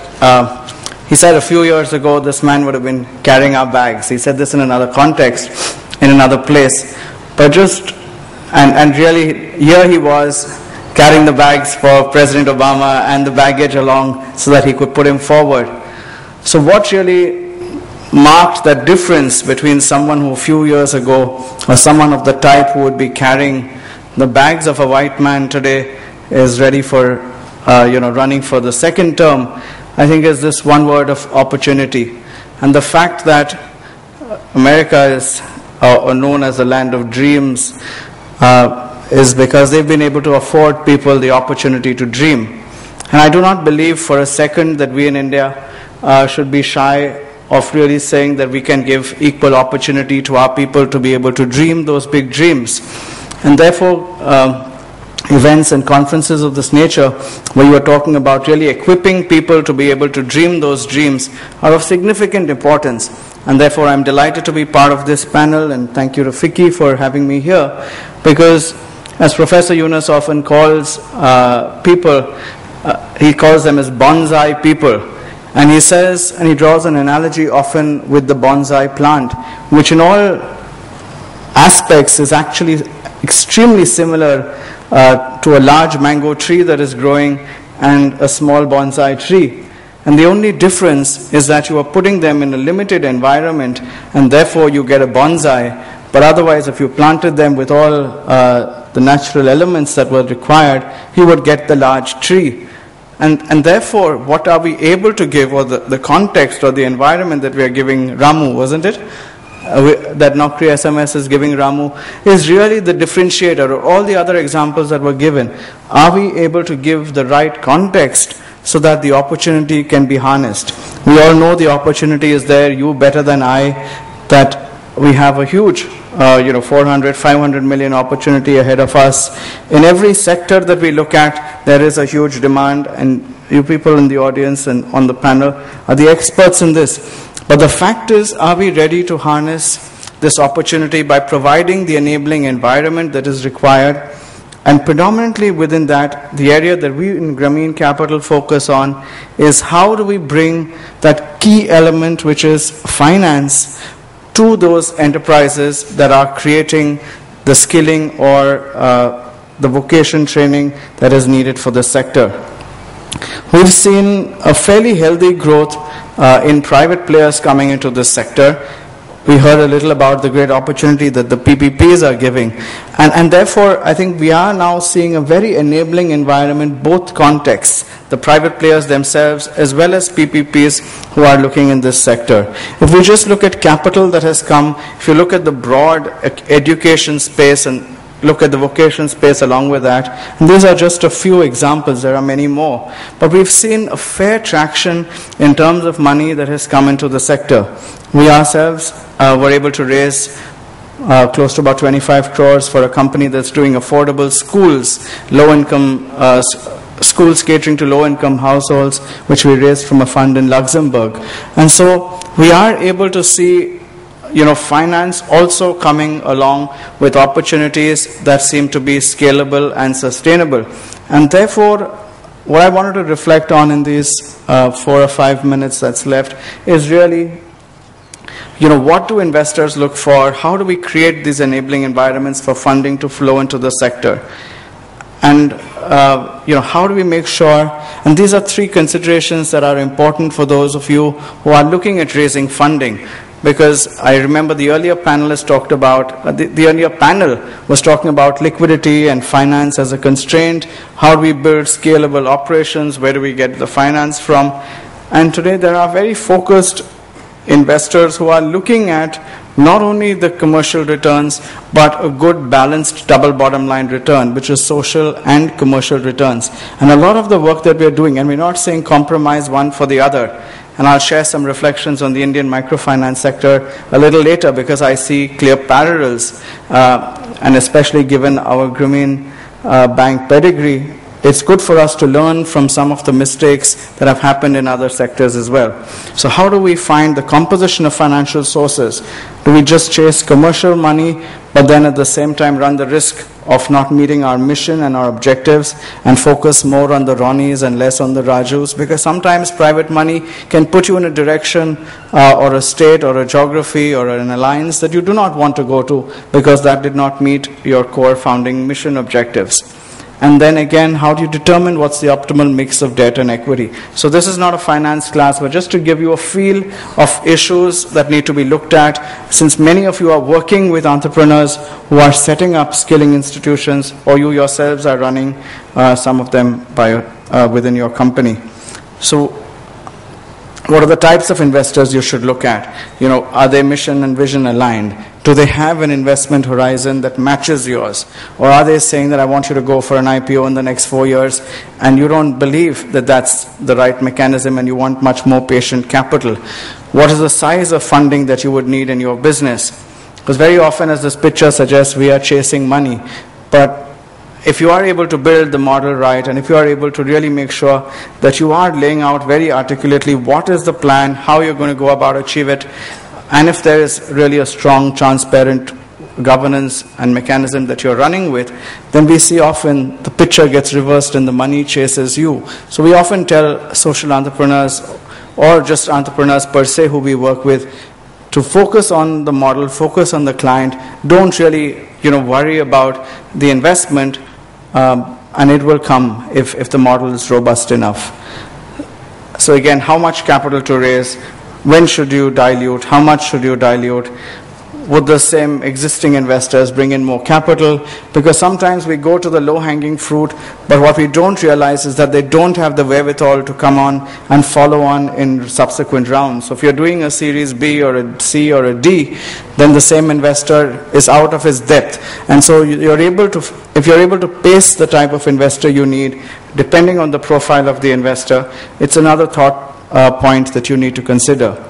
he said a few years ago this man would have been carrying our bags. He said this in another context, in another place. But and really here he was carrying the bags for President Obama and the baggage along so that he could put him forward. So what really marked that difference between someone who a few years ago, or someone of the type who would be carrying the bags of a white man today, is ready for running for the second term, I think is this one word of opportunity. And the fact that America is known as the land of dreams is because they've been able to afford people the opportunity to dream. And I do not believe for a second that we in India should be shy of really saying that we can give equal opportunity to our people to be able to dream those big dreams. And therefore, events and conferences of this nature, where you are talking about really equipping people to be able to dream those dreams, are of significant importance. And therefore, I'm delighted to be part of this panel, and thank you to FICCI for having me here, because as Professor Yunus often calls people, he calls them as bonsai people. And he says, and he draws an analogy often with the bonsai plant, which in all aspects is actually extremely similar to a large mango tree that is growing and a small bonsai tree. And the only difference is that you are putting them in a limited environment, and therefore you get a bonsai. But otherwise, if you planted them with all the natural elements that were required, you would get the large tree. And therefore, what are we able to give, or the context or the environment that we are giving Ramu, wasn't it? That Naukri SMS is giving Ramu, is really the differentiator, or all the other examples that were given. Are we able to give the right context so that the opportunity can be harnessed? We all know the opportunity is there, you better than I, that we have a huge 400, 500 million opportunity ahead of us. In every sector that we look at, there is a huge demand, and you people in the audience and on the panel are the experts in this. But the fact is, are we ready to harness this opportunity by providing the enabling environment that is required? And predominantly within that, the area that we in Grameen Capital focus on is how do we bring that key element, which is finance, to those enterprises that are creating the skilling or the vocation training that is needed for the sector. We've seen a fairly healthy growth in private players coming into this sector. We heard a little about the great opportunity that the PPPs are giving. And therefore, I think we are now seeing a very enabling environment, both contexts, the private players themselves as well as PPPs who are looking in this sector. If we just look at capital that has come, if you look at the broad education space and look at the vocation space along with that, and these are just a few examples, there are many more. But we've seen a fair traction in terms of money that has come into the sector. We ourselves were able to raise close to about 25 crores for a company that's doing affordable schools, low-income schools catering to low-income households, which we raised from a fund in Luxembourg. And so we are able to see finance also coming along with opportunities that seem to be scalable and sustainable. And therefore, what I wanted to reflect on in these 4 or 5 minutes that's left is really, what do investors look for? How do we create these enabling environments for funding to flow into the sector? And how do we make sure, and these are 3 considerations that are important for those of you who are looking at raising funding. Because I remember the earlier panelists talked about, the earlier panel was talking about liquidity and finance as a constraint. How do we build scalable operations? Where do we get the finance from? And today there are very focused investors who are looking at not only the commercial returns, but a good balanced double bottom line return, which is social and commercial returns. And a lot of the work that we are doing, and we're not saying compromise one for the other, and I'll share some reflections on the Indian microfinance sector a little later, because I see clear parallels, and especially given our Grameen Bank pedigree, it's good for us to learn from some of the mistakes that have happened in other sectors as well. So how do we find the composition of financial sources? Do we just chase commercial money, but then at the same time run the risk of not meeting our mission and our objectives and focus more on the Ronnies and less on the Rajus? Because sometimes private money can put you in a direction or a state or a geography or an alliance that you do not want to go to because that did not meet your core founding mission objectives. And then again, how do you determine what's the optimal mix of debt and equity? So this is not a finance class, but just to give you a feel of issues that need to be looked at, since many of you are working with entrepreneurs who are setting up skilling institutions, or you yourselves are running some of them within your company. So what are the types of investors you should look at? Are they mission and vision aligned? Do they have an investment horizon that matches yours? Or are they saying that I want you to go for an IPO in the next 4 years, and you don't believe that that's the right mechanism and you want much more patient capital? What is the size of funding that you would need in your business? Because very often, as this picture suggests, we are chasing money. But if you are able to build the model right, and if you are able to really make sure that you are laying out very articulately what is the plan, how you're going to go about achieve it, and if there is really a strong, transparent governance and mechanism that you're running with, then we see often the picture gets reversed and the money chases you. So we often tell social entrepreneurs or just entrepreneurs per se who we work with to focus on the model, focus on the client. Don't really worry about the investment, and it will come if the model is robust enough. So again, how much capital to raise? When should you dilute? How much should you dilute? Would the same existing investors bring in more capital? Because sometimes we go to the low-hanging fruit, but what we don't realize is that they don't have the wherewithal to come on and follow on in subsequent rounds. So if you're doing a Series B or a C or a D, then the same investor is out of his depth. And so if you're able to pace the type of investor you need, depending on the profile of the investor, it's another thought point that you need to consider.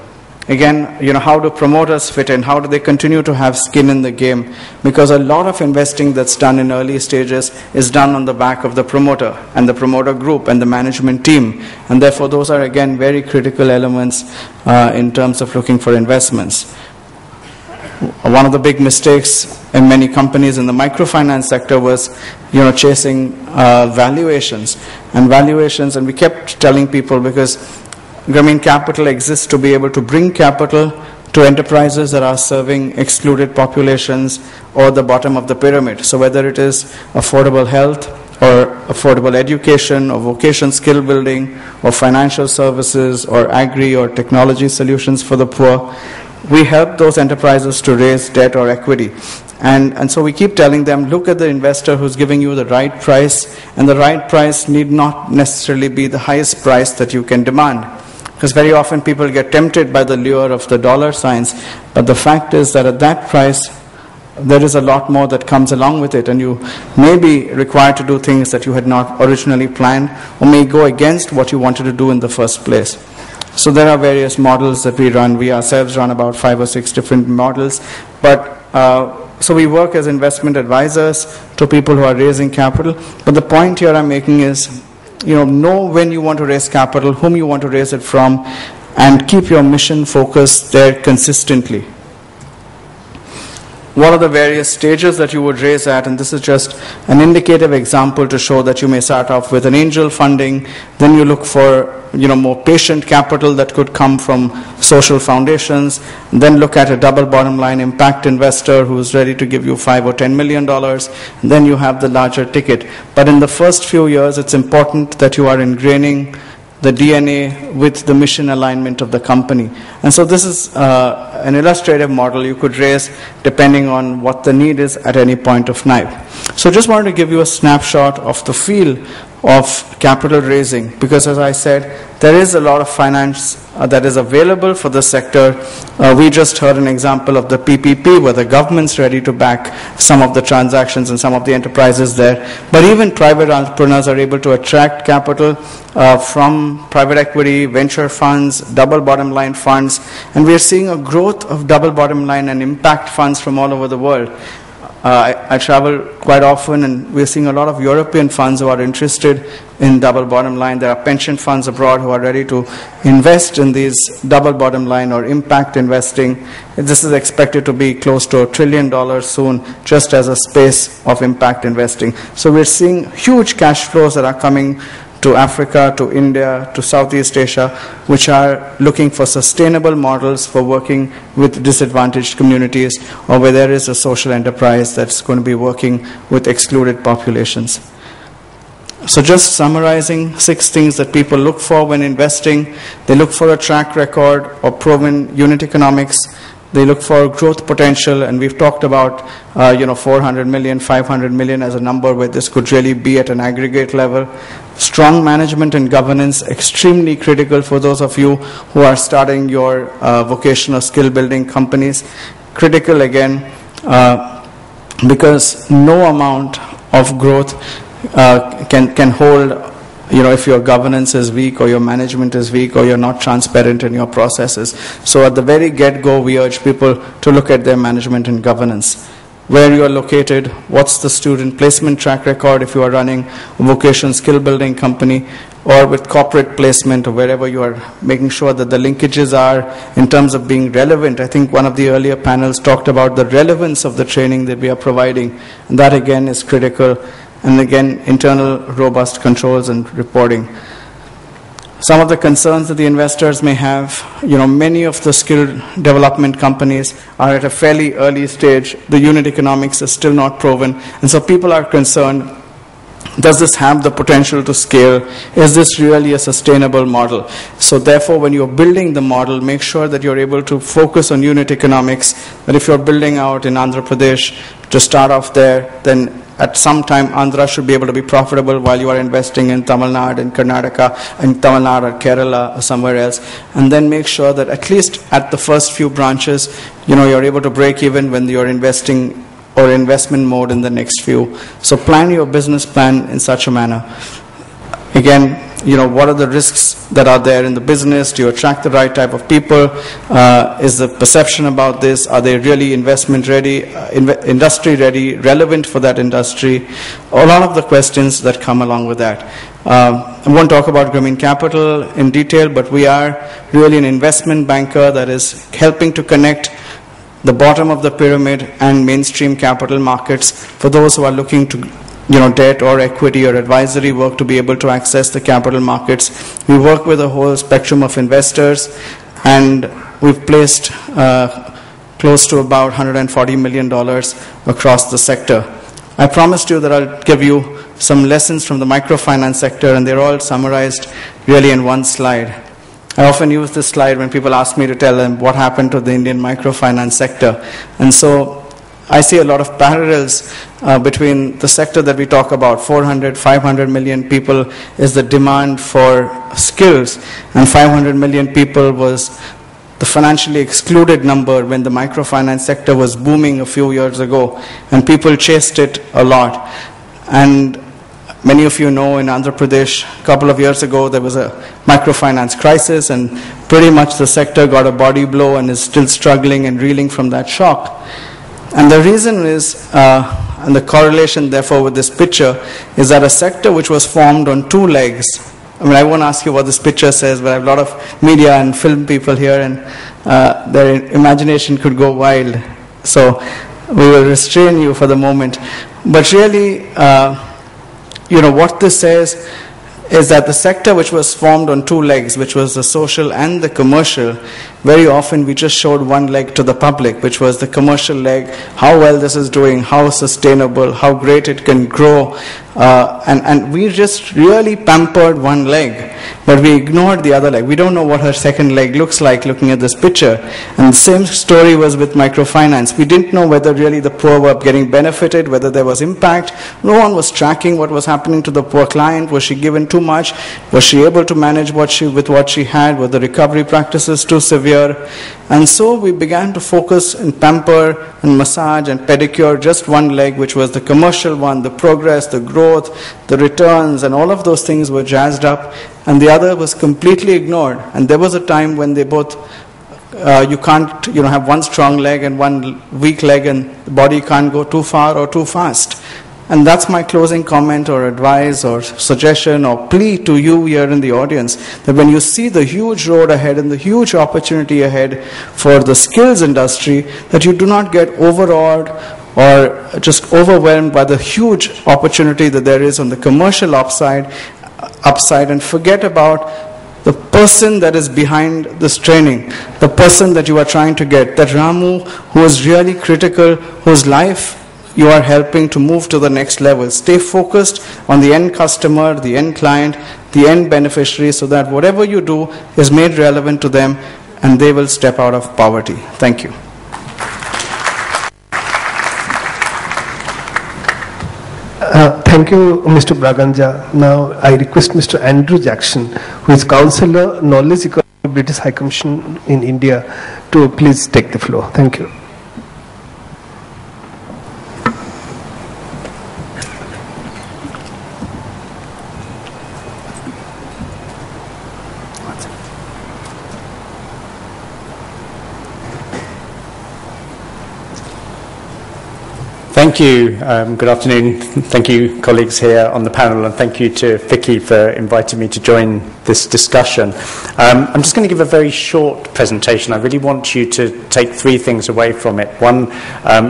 Again, how do promoters fit in? How do they continue to have skin in the game? Because a lot of investing that's done in early stages is done on the back of the promoter and the promoter group and the management team. And therefore, those are, again, very critical elements in terms of looking for investments. One of the big mistakes in many companies in the microfinance sector was, chasing valuations. And we kept telling people, because Grameen Capital exists to be able to bring capital to enterprises that are serving excluded populations or the bottom of the pyramid. So whether it is affordable health or affordable education or vocation skill building or financial services or agri or technology solutions for the poor, we help those enterprises to raise debt or equity. And so we keep telling them, look at the investor who's giving you the right price, and the right price need not necessarily be the highest price that you can demand. Because very often people get tempted by the lure of the dollar signs, but the fact is that at that price, there is a lot more that comes along with it, and you may be required to do things that you had not originally planned, or may go against what you wanted to do in the first place. So there are various models that we run. We ourselves run about 5 or 6 different models, but so we work as investment advisors to people who are raising capital. But the point here I'm making is, know when you want to raise capital, whom you want to raise it from, and keep your mission focused there consistently. What are the various stages that you would raise at? And this is just an indicative example to show that you may start off with an angel funding, then you look for more patient capital that could come from social foundations, then look at a double bottom line impact investor who's ready to give you $5 or $10 million, then you have the larger ticket. But in the first few years, it's important that you are ingraining the DNA with the mission alignment of the company. And so this is an illustrative model you could raise depending on what the need is at any point of time. So just wanted to give you a snapshot of the feel of capital raising, because as I said, there is a lot of finance that is available for the sector. We just heard an example of the PPP where the government's ready to back some of the transactions and some of the enterprises there. But even private entrepreneurs are able to attract capital from private equity, venture funds, double bottom line funds, and we are seeing a growth of double bottom line and impact funds from all over the world. I travel quite often, and we're seeing a lot of European funds who are interested in double bottom line. There are pension funds abroad who are ready to invest in these double bottom line or impact investing. This is expected to be close to $1 trillion soon, just as a space of impact investing. So we're seeing huge cash flows that are coming to Africa, to India, to Southeast Asia, which are looking for sustainable models for working with disadvantaged communities, or where there is a social enterprise that's going to be working with excluded populations. So just summarizing 6 things that people look for when investing. They look for a track record of proven unit economics. They look for growth potential, and we've talked about 400 million, 500 million as a number where this could really be at an aggregate level. Strong management and governance, extremely critical for those of you who are starting your vocational skill building companies. Critical again, because no amount of growth can hold, if your governance is weak or your management is weak or you're not transparent in your processes. So at the very get-go, we urge people to look at their management and governance. Where you are located, what's the student placement track record if you are running a vocational skill building company, or with corporate placement, or wherever you are making sure that the linkages are in terms of being relevant. I think one of the earlier panels talked about the relevance of the training that we are providing, and that again is critical. And again, internal robust controls and reporting. Some of the concerns that the investors may have, many of the skill development companies are at a fairly early stage. The unit economics is still not proven. And so people are concerned, does this have the potential to scale? Is this really a sustainable model? So therefore, when you're building the model, make sure that you're able to focus on unit economics. That if you're building out in Andhra Pradesh, to start off there, then at some time, Andhra should be able to be profitable while you are investing in Tamil Nadu and Karnataka, and Tamil Nadu or Kerala or somewhere else. And then make sure that at least at the first few branches, you're able to break even when you're investing or investment mode in the next few. So plan your business plan in such a manner. Again, what are the risks that are there in the business? Do you attract the right type of people? Is the perception about this? Are they really investment ready, industry ready, relevant for that industry? A lot of the questions that come along with that. I won't talk about Grameen Capital in detail, but we are really an investment banker that is helping to connect the bottom of the pyramid and mainstream capital markets for those who are looking to debt or equity or advisory work to be able to access the capital markets. We work with a whole spectrum of investors, and we've placed close to about $140 million across the sector. I promised you that I'll give you some lessons from the microfinance sector, and they're all summarized really in one slide. I often use this slide when people ask me to tell them what happened to the Indian microfinance sector. And so I see a lot of parallels between the sector that we talk about. 400, 500 million people is the demand for skills, and 500 million people was the financially excluded number when the microfinance sector was booming a few years ago, and people chased it a lot. And many of you know in Andhra Pradesh, a couple of years ago, there was a microfinance crisis, and pretty much the sector got a body blow and is still struggling and reeling from that shock. And the reason is, and the correlation therefore with this picture, is that a sector which was formed on 2 legs. I won't ask you what this picture says, but I have a lot of media and film people here, and their imagination could go wild. So we will restrain you for the moment. But really, what this says is that the sector which was formed on 2 legs, which was the social and the commercial, very often we just showed one leg to the public, which was the commercial leg, how well this is doing, how sustainable, how great it can grow. And we just really pampered one leg, but we ignored the other leg. We don't know what her second leg looks like looking at this picture. And the same story was with microfinance. We didn't know whether really the poor were getting benefited, whether there was impact. No one was tracking what was happening to the poor client. Was she given too much? Was she able to manage with what she had? Were the recovery practices too severe? And so we began to focus and pamper and massage and pedicure just one leg, which was the commercial one, the progress, the growth, the returns, and all of those things were jazzed up, and the other was completely ignored. And there was a time when they both you can't have one strong leg and one weak leg, and the body can't go too far or too fast. And that's my closing comment or advice or suggestion or plea to you here in the audience, that when you see the huge road ahead and the huge opportunity ahead for the skills industry, that you do not get overawed or just overwhelmed by the huge opportunity that there is on the commercial upside, and forget about the person that is behind this training, the person that you are trying to get, that Ramu who is really critical, whose life you are helping to move to the next level. Stay focused on the end customer, the end client, the end beneficiary, so that whatever you do is made relevant to them and they will step out of poverty. Thank you. Thank you, Mr. Braganja. Now I request Mr. Andrew Jackson, who is Councillor, Knowledge Economy, British High Commission in India, to please take the floor. Thank you. Thank you. Good afternoon. Thank you, colleagues here on the panel, and thank you to FICCI for inviting me to join this discussion. I'm just going to give a very short presentation. I really want you to take three things away from it. One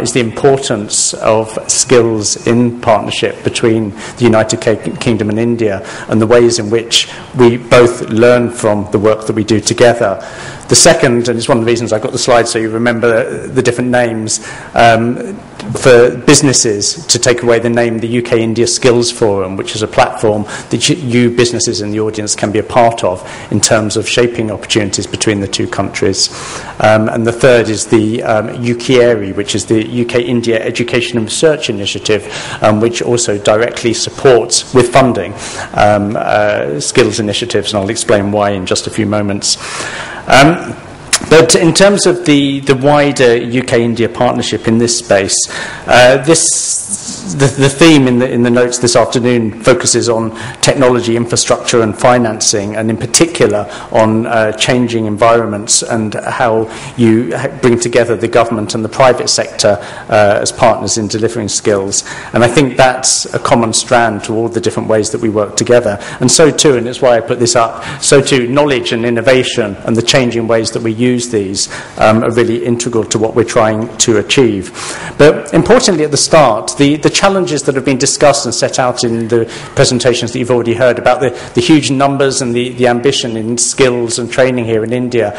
is the importance of skills in partnership between the United Kingdom and India, and the ways in which we both learn from the work that we do together. The second, and it's one of the reasons I got the slides so you remember the different names, for businesses to take away the name the UK India Skills Forum, which is a platform that you businesses in the audience can be a part of in terms of shaping opportunities between the two countries. And the third is the UKERI, which is the UK India Education and Research Initiative, which also directly supports with funding skills initiatives, and I'll explain why in just a few moments. But in terms of the wider UK-India partnership in this space, the theme in the notes this afternoon focuses on technology, infrastructure and financing, and in particular on changing environments and how you bring together the government and the private sector as partners in delivering skills. And I think that's a common strand to all the different ways that we work together. And so too, and it's why I put this up, so too knowledge and innovation and the changing ways that we use these are really integral to what we're trying to achieve. But importantly at the start, the challenges that have been discussed and set out in the presentations that you've already heard about the huge numbers and the ambition in skills and training here in India,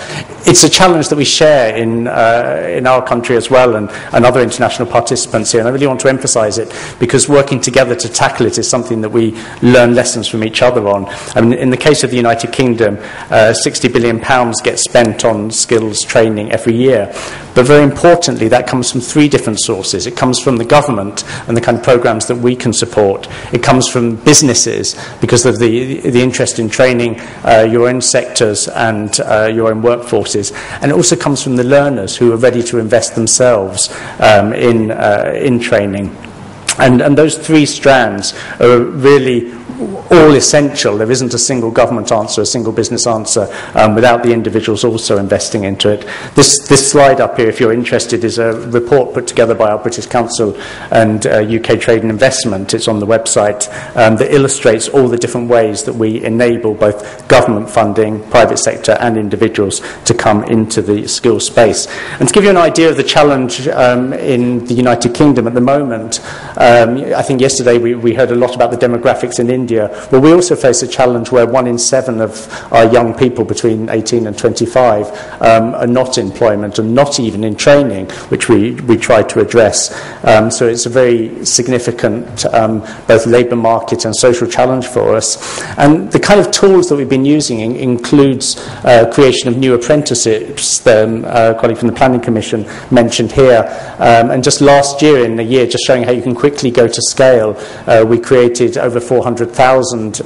it's a challenge that we share in our country as well, and other international participants here, and I really want to emphasize it because working together to tackle it is something that we learn lessons from each other on. I mean, in the case of the United Kingdom, £60 billion gets spent on skills training every year, but very importantly that comes from three different sources. It comes from the government and the kind of programs that we can support. It comes from businesses because of the interest in training your own sectors and your own workforces, and it also comes from the learners who are ready to invest themselves in training. And those three strands are really all essential. There isn't a single government answer, a single business answer, without the individuals also investing into it. This slide up here, if you're interested, is a report put together by our British Council and UK Trade and Investment. It's on the website, that illustrates all the different ways that we enable both government funding, private sector and individuals to come into the skills space. And to give you an idea of the challenge in the United Kingdom at the moment, I think yesterday we heard a lot about the demographics in India. Well, we also face a challenge where 1 in 7 of our young people between 18 and 25 are not in employment and not even in training, which we try to address. So it's a very significant both labour market and social challenge for us. And the kind of tools that we've been using includes creation of new apprenticeships. A colleague from the Planning Commission mentioned here. And just last year, in a year, just showing how you can quickly go to scale, we created over 400,000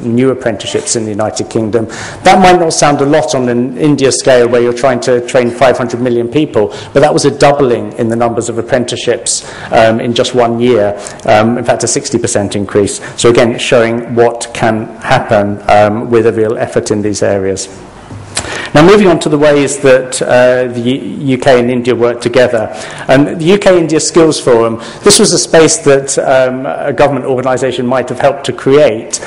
new apprenticeships in the United Kingdom. That might not sound a lot on an India scale where you're trying to train 500 million people, but that was a doubling in the numbers of apprenticeships in just 1 year. In fact, a 60% increase. So again, showing what can happen with a real effort in these areas. Now, moving on to the ways that the UK and India work together. The UK-India Skills Forum, this was a space that a government organisation might have helped to create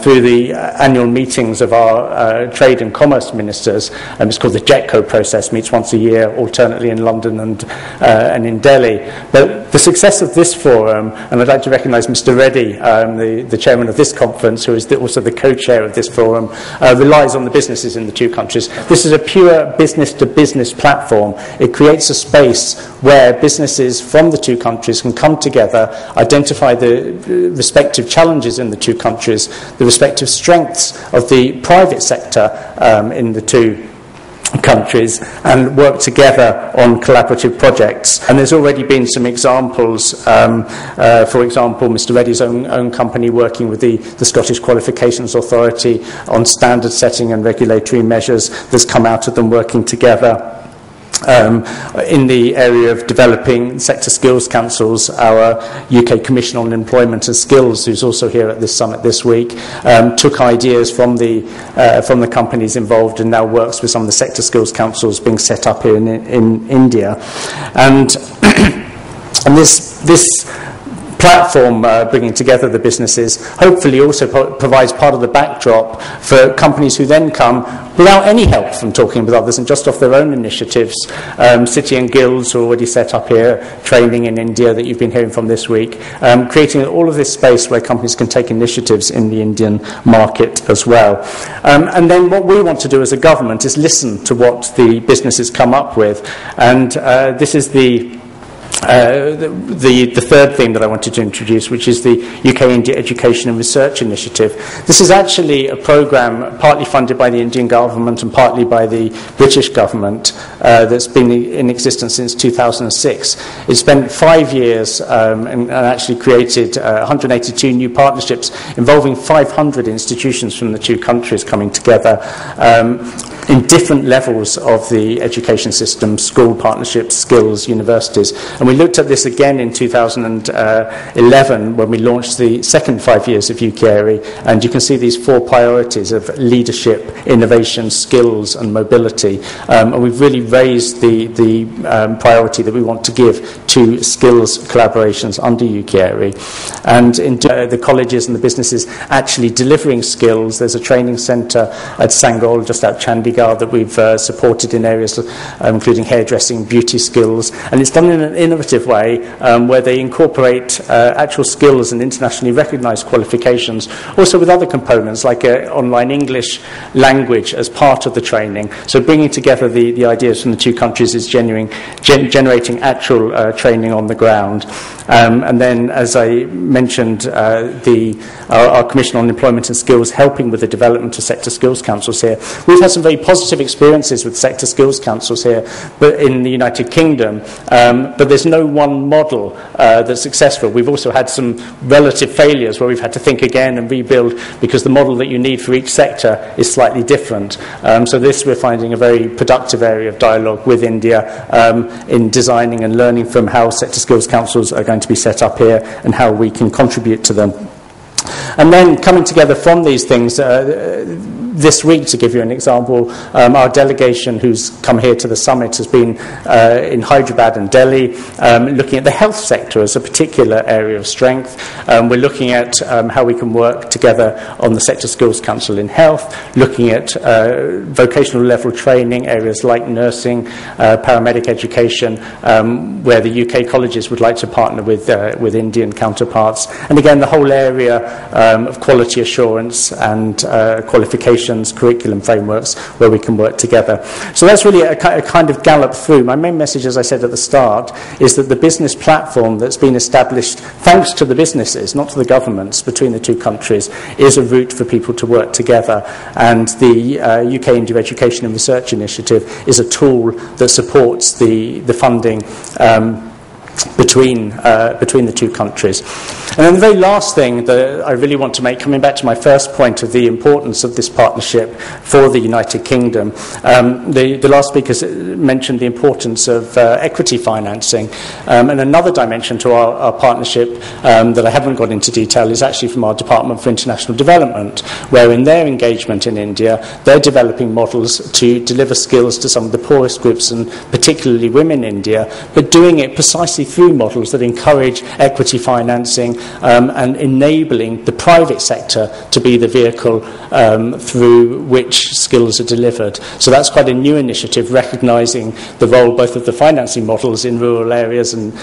through the annual meetings of our trade and commerce ministers. It's called the JETCO process, meets once a year, alternately in London and in Delhi. But the success of this forum, and I'd like to recognise Mr. Reddy, the chairman of this conference, who is also the co-chair of this forum, relies on the businesses in the two countries. This is a pure business-to-business platform. It creates a space where businesses from the two countries can come together, identify the respective challenges in the two countries, the respective strengths of the private sector in the two countries, and work together on collaborative projects. And there's already been some examples, for example, Mr. Reddy's own company working with the Scottish Qualifications Authority on standard setting and regulatory measures that's come out of them working together. In the area of developing sector skills councils, our UK Commission on Employment and Skills, who's also here at this summit this week, took ideas from the companies involved and now works with some of the sector skills councils being set up here in India. And this platform bringing together the businesses hopefully also provides part of the backdrop for companies who then come without any help from talking with others and just off their own initiatives. City and Guilds are already set up here, training in India that you've been hearing from this week, creating all of this space where companies can take initiatives in the Indian market as well. And then what we want to do as a government is listen to what the businesses come up with, and this is the third thing that I wanted to introduce, which is the UK-India Education and Research Initiative. This is actually a programme partly funded by the Indian government and partly by the British government that's been in existence since 2006. It spent 5 years and actually created 182 new partnerships involving 500 institutions from the two countries coming together in different levels of the education system, school partnerships, skills, universities. And we looked at this again in 2011 when we launched the second 5 years of UKERI, and you can see these 4 priorities of leadership, innovation, skills and mobility. And we've really raised the priority that we want to give to skills collaborations under UKERI. And in the colleges and the businesses actually delivering skills, there's a training centre at Sangol, just out Chandigarh, that we've supported in areas including hairdressing, beauty skills, and it's done in an innovative way where they incorporate actual skills and internationally recognised qualifications, also with other components like online English language as part of the training. So bringing together the ideas from the two countries is generating actual training on the ground. And then, as I mentioned, our Commission on Employment and Skills helping with the development of sector skills councils here. We've had some very positive experiences with sector skills councils here, but in the United Kingdom, but there's no one model that's successful. We've also had some relative failures where we've had to think again and rebuild because the model that you need for each sector is slightly different. So this we're finding a very productive area of dialogue with India in designing and learning from how sector skills councils are going to be set up here and how we can contribute to them. And then coming together from these things, this week, to give you an example, our delegation who's come here to the summit has been in Hyderabad and Delhi, looking at the health sector as a particular area of strength. We're looking at how we can work together on the Sector Skills Council in Health, looking at vocational level training, areas like nursing, paramedic education, where the UK colleges would like to partner with Indian counterparts. And again, the whole area of quality assurance and qualifications, curriculum frameworks where we can work together. So that's really a kind of gallop through. My main message, as I said at the start, is that the business platform that's been established thanks to the businesses, not to the governments, between the two countries, is a route for people to work together. And the UK India Education and Research Initiative is a tool that supports the funding between the two countries. And then the very last thing that I really want to make, coming back to my first point of the importance of this partnership for the United Kingdom, the last speaker mentioned the importance of equity financing. And another dimension to our partnership that I haven't got into detail is actually from our Department for International Development, where in their engagement in India, they're developing models to deliver skills to some of the poorest groups, and particularly women in India, but doing it precisely through models that encourage equity financing and enabling the private sector to be the vehicle through which skills are delivered. So that's quite a new initiative, recognising the role both of the financing models in rural areas and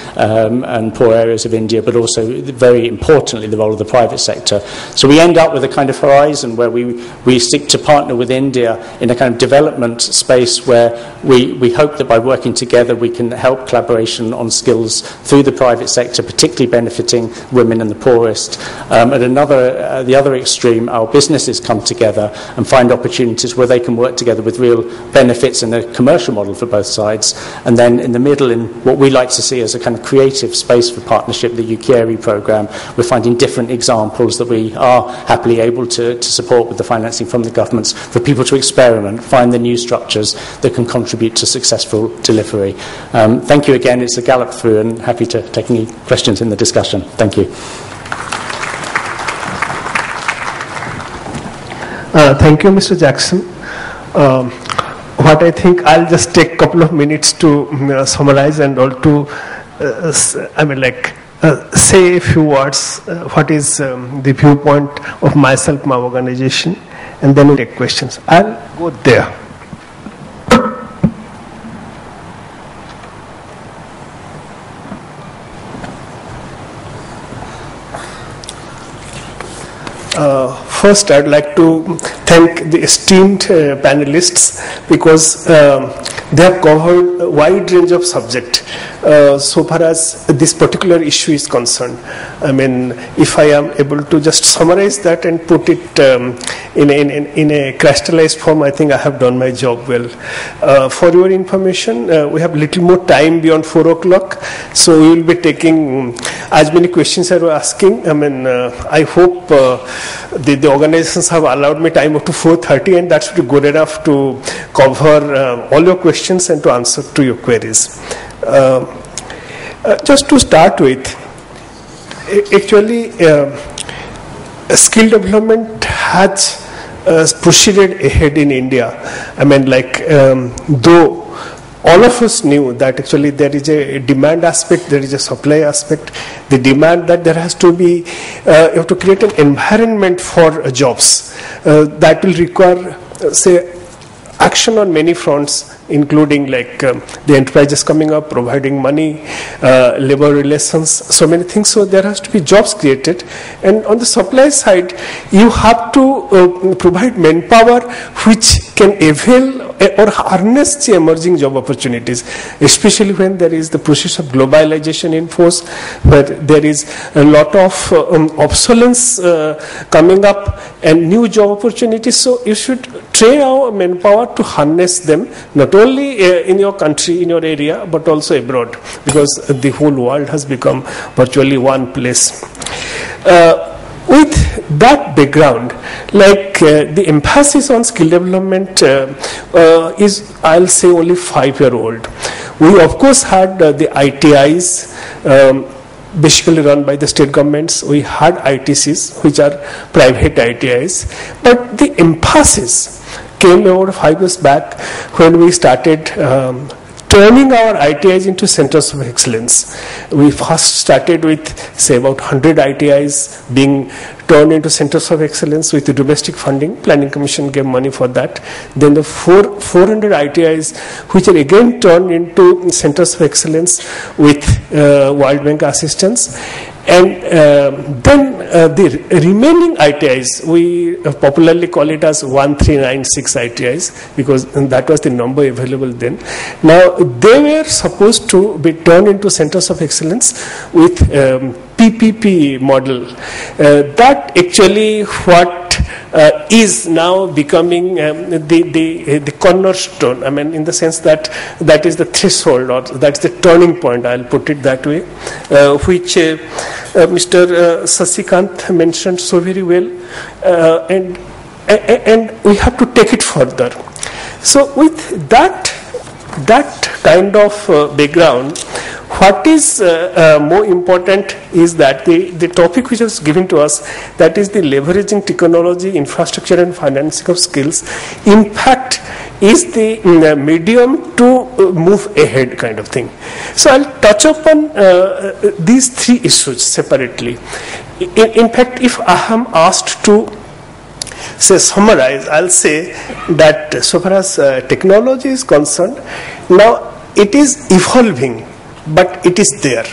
poor areas of India, but also, very importantly, the role of the private sector. So we end up with a kind of horizon where we seek to partner with India in a kind of development space where we hope that by working together we can help collaboration on skills through the private sector, particularly benefiting women and the poorest. At the other extreme, our businesses come together and find opportunities where they can work together with real benefits in a commercial model for both sides. And then in the middle, in what we like to see as a kind of creative space for partnership, the UKERI programme, we're finding different examples that we are happily able to support with the financing from the governments for people to experiment, find the new structures that can contribute to successful delivery. Thank you again. It's a gallop through, and happy to take any questions in the discussion. Thank you. Thank you, Mr. Jackson. What I think, I'll just take a couple of minutes to summarize and all to, say a few words, what is the viewpoint of myself, my organization, and then we'll take questions. I'll go there. First, I'd like to thank the esteemed panelists, because they have covered a wide range of subjects so far as this particular issue is concerned. I mean, if I am able to just summarize that and put it in a crystallized form, I think I have done my job well. For your information, we have little more time beyond 4 o'clock, so we will be taking as many questions as you are asking. I mean, I hope the organizations have allowed me time up to 4:30, and that should be good enough to cover all your questions and to answer to your queries. Just to start with, actually, skill development has proceeded ahead in India. I mean, though all of us knew that actually there is a demand aspect, there is a supply aspect. The demand that there has to be, you have to create an environment for jobs that will require, say, action on many fronts, including the enterprises coming up, providing money, labor relations, so many things. So there has to be jobs created. And on the supply side, you have to provide manpower which can avail or harness the emerging job opportunities, especially when there is the process of globalization in force, where there is a lot of obsolescence coming up and new job opportunities. So you should train our manpower to harness them, not only in your country, in your area, but also abroad, because the whole world has become virtually one place. With that background, the emphasis on skill development is, I'll say, only 5-year-old. We of course had the ITIs, basically run by the state governments. We had ITCs, which are private ITIs, but the emphasis came about 5 years back when we started turning our ITIs into centers of excellence. We first started with, say, about 100 ITIs being turned into centers of excellence with the domestic funding. Planning Commission gave money for that. Then the 400 ITIs, which are again turned into centers of excellence with World Bank assistance. And then the remaining ITIs, we popularly call it as 1396 ITIs, because that was the number available then. Now, they were supposed to be turned into centers of excellence with PPP model. That actually what is now becoming the cornerstone. I mean, in the sense that that is the threshold, or that's the turning point, I'll put it that way, which Mr. Sasikant mentioned so very well, and we have to take it further. So with that kind of background, what is more important is that the topic which was given to us, that is the leveraging technology, infrastructure and financing of skills, in fact is the medium to move ahead kind of thing. So I'll touch upon these three issues separately. In fact, if I am asked to summarize, I'll say that so far as technology is concerned, now it is evolving, but it is there.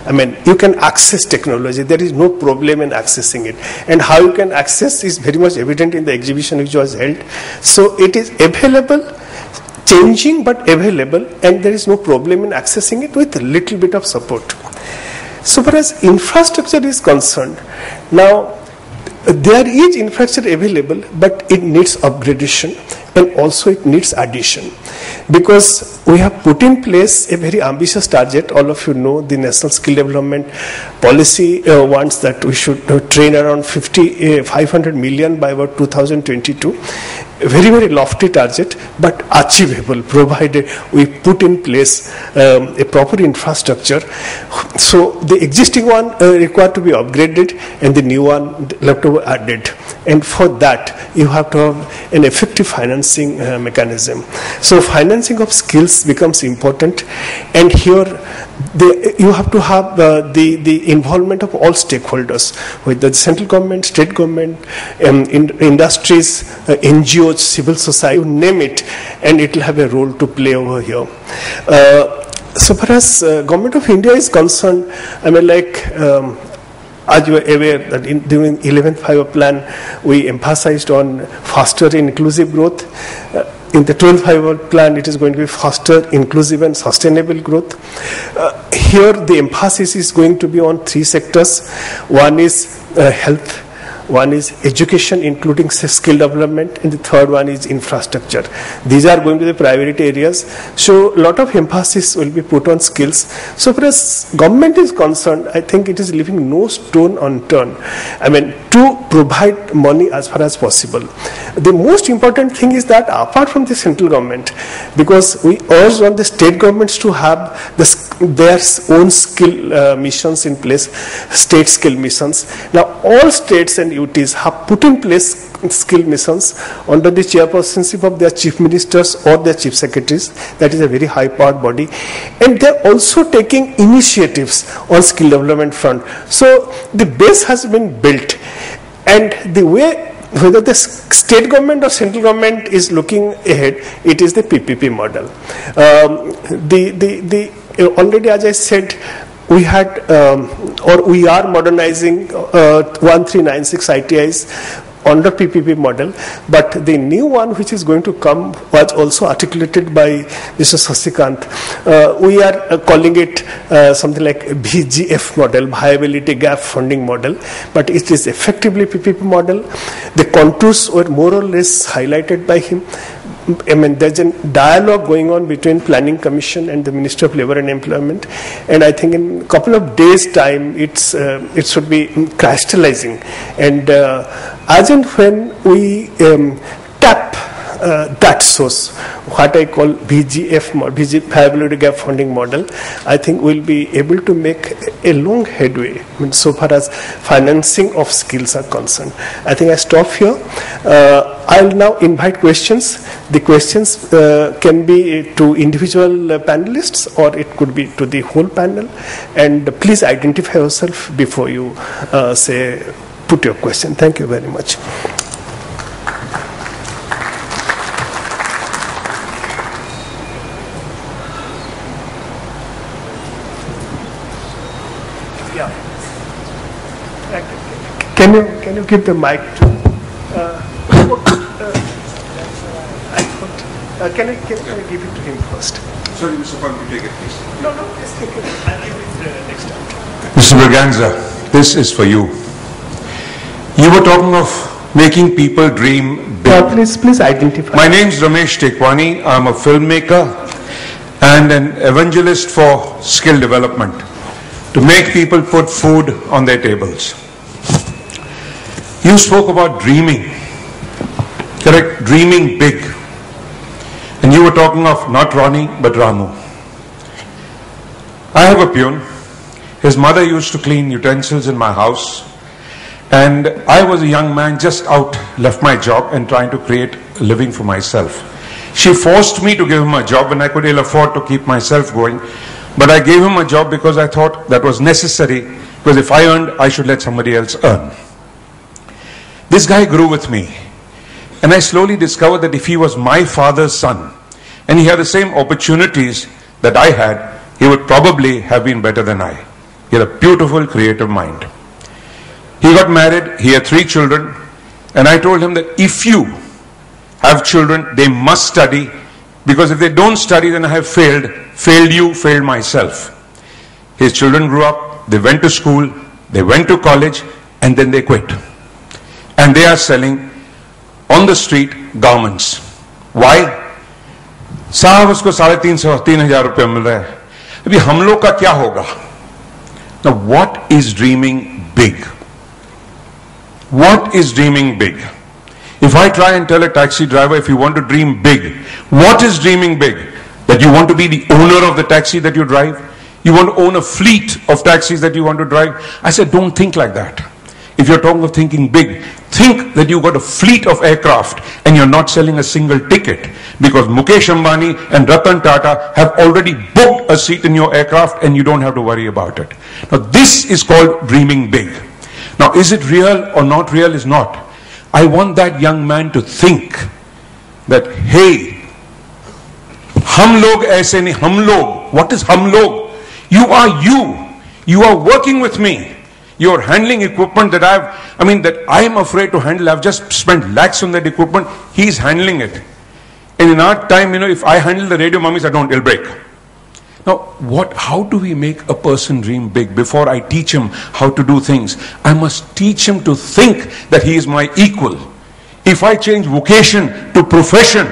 I mean, you can access technology. There is no problem in accessing it. And how you can access is very much evident in the exhibition which was held. So it is available, changing but available, and there is no problem in accessing it with a little bit of support. So far as infrastructure is concerned, now there is infrastructure available, but it needs upgradation and also it needs addition. Because we have put in place a very ambitious target. All of you know the National Skill Development Policy wants that we should train around 500 million by about 2022. A very, very lofty target, but achievable, provided we put in place a proper infrastructure. So the existing one required to be upgraded and the new one left to be added. And for that, you have to have an effective financing mechanism. So financing of skills becomes important, and here you have to have the involvement of all stakeholders, with the central government, state government, industries, NGOs, civil society, you name it, and it will have a role to play over here. So far as Government of India is concerned, I mean, like, as you are aware that during 11th Five-Year Plan, we emphasized on faster and inclusive growth. In the 12th Five-Year Plan, it is going to be faster, inclusive and sustainable growth. Here, the emphasis is going to be on three sectors. One is health, one is education, including skill development, and the third one is infrastructure. These are going to be the priority areas. So a lot of emphasis will be put on skills. So far as government is concerned, I think it is leaving no stone unturned. I mean, to provide money as far as possible. The most important thing is that apart from the central government, because we urge on the state governments to have their own skill missions in place, state skill missions. Now all states and UTs have put in place skill missions under the chairpersonship of their chief ministers or their chief secretaries. That is a very high powered body, and they are also taking initiatives on skill development front. So the base has been built, and the way whether the state government or central government is looking ahead, it is the PPP model. Already, as I said, we had or we are modernizing 1396 ITIs under PPP model, but the new one which is going to come was also articulated by Mr. Sasikant. We are calling it something like VGF model, viability gap funding model, but it is effectively PPP model. The contours were more or less highlighted by him. I mean, there's a dialogue going on between Planning Commission and the Ministry of Labour and Employment, and I think in a couple of days' time, it should be crystallizing. And as and when we tap that source, what I call VGF, viability gap funding model, I think we'll be able to make a long headway so far as financing of skills are concerned. I think I stop here. I'll now invite questions. The questions can be to individual panelists, or it could be to the whole panel. And please identify yourself before you put your question. Thank you very much. Can you give the mic to? Can I give it to him first? Sorry, Mr. Pan, you take it, please. No, just take it. I'll give it next time. Mr. Berganza, this is for you. You were talking of making people dream big. Please identify. My name is Ramesh Tekwani. I'm a filmmaker and an evangelist for skill development to make people put food on their tables. You spoke about dreaming, correct? Dreaming big. And you were talking of not Ronnie, but Ramu. I have a peon. His mother used to clean utensils in my house. And I was a young man just out, left my job and trying to create a living for myself. She forced me to give him a job when I could ill afford to keep myself going. But I gave him a job because I thought that was necessary, because if I earned, I should let somebody else earn. This guy grew with me. And I slowly discovered that if he was my father's son, and he had the same opportunities that I had, he would probably have been better than I. He had a beautiful creative mind. He got married, he had 3 children, and I told him that if you have children, they must study, because if they don't study, then I have failed you, failed myself. His children grew up, they went to school, they went to college, and then they quit. And they are selling on the street garments. Why? साहब उसको 3,500-3,000 रुपये मिल रहा है. अभी हम लोग का क्या होगा? Now what is dreaming big? What is dreaming big? If I try and tell a taxi driver, if you want to dream big, what is dreaming big? That you want to be the owner of the taxi that you drive? You want to own a fleet of taxis that you want to drive? I said, don't think like that. If you're talking of thinking big, think that you've got a fleet of aircraft and you're not selling a single ticket, because Mukesh Ambani and Ratan Tata have already booked a seat in your aircraft and you don't have to worry about it. Now this is called dreaming big. Now is it real or not real is not. I want that young man to think that, hey, hum log aise nahi, hum log. What is hum log? You are you. You are working with me. You're handling equipment that that I'm afraid to handle. I've just spent lakhs on that equipment. He's handling it. And in our time, if I handle the radio, mummy said, don't, it'll break. Now, how do we make a person dream big? Before I teach him how to do things, I must teach him to think that he is my equal. If I change vocation to profession,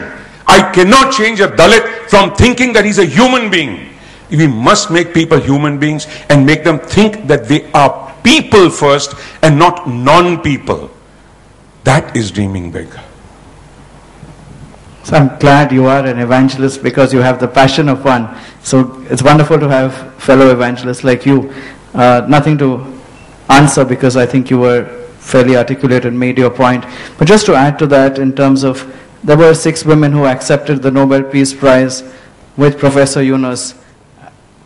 I cannot change a Dalit from thinking that he's a human being. We must make people human beings and make them think that they are people first and not non-people. That is dreaming big. So I'm glad you are an evangelist because you have the passion of one. So it's wonderful to have fellow evangelists like you. Nothing to answer because I think you were fairly articulate and made your point. But just to add to that, in terms of, there were 6 women who accepted the Nobel Peace Prize with Professor Yunus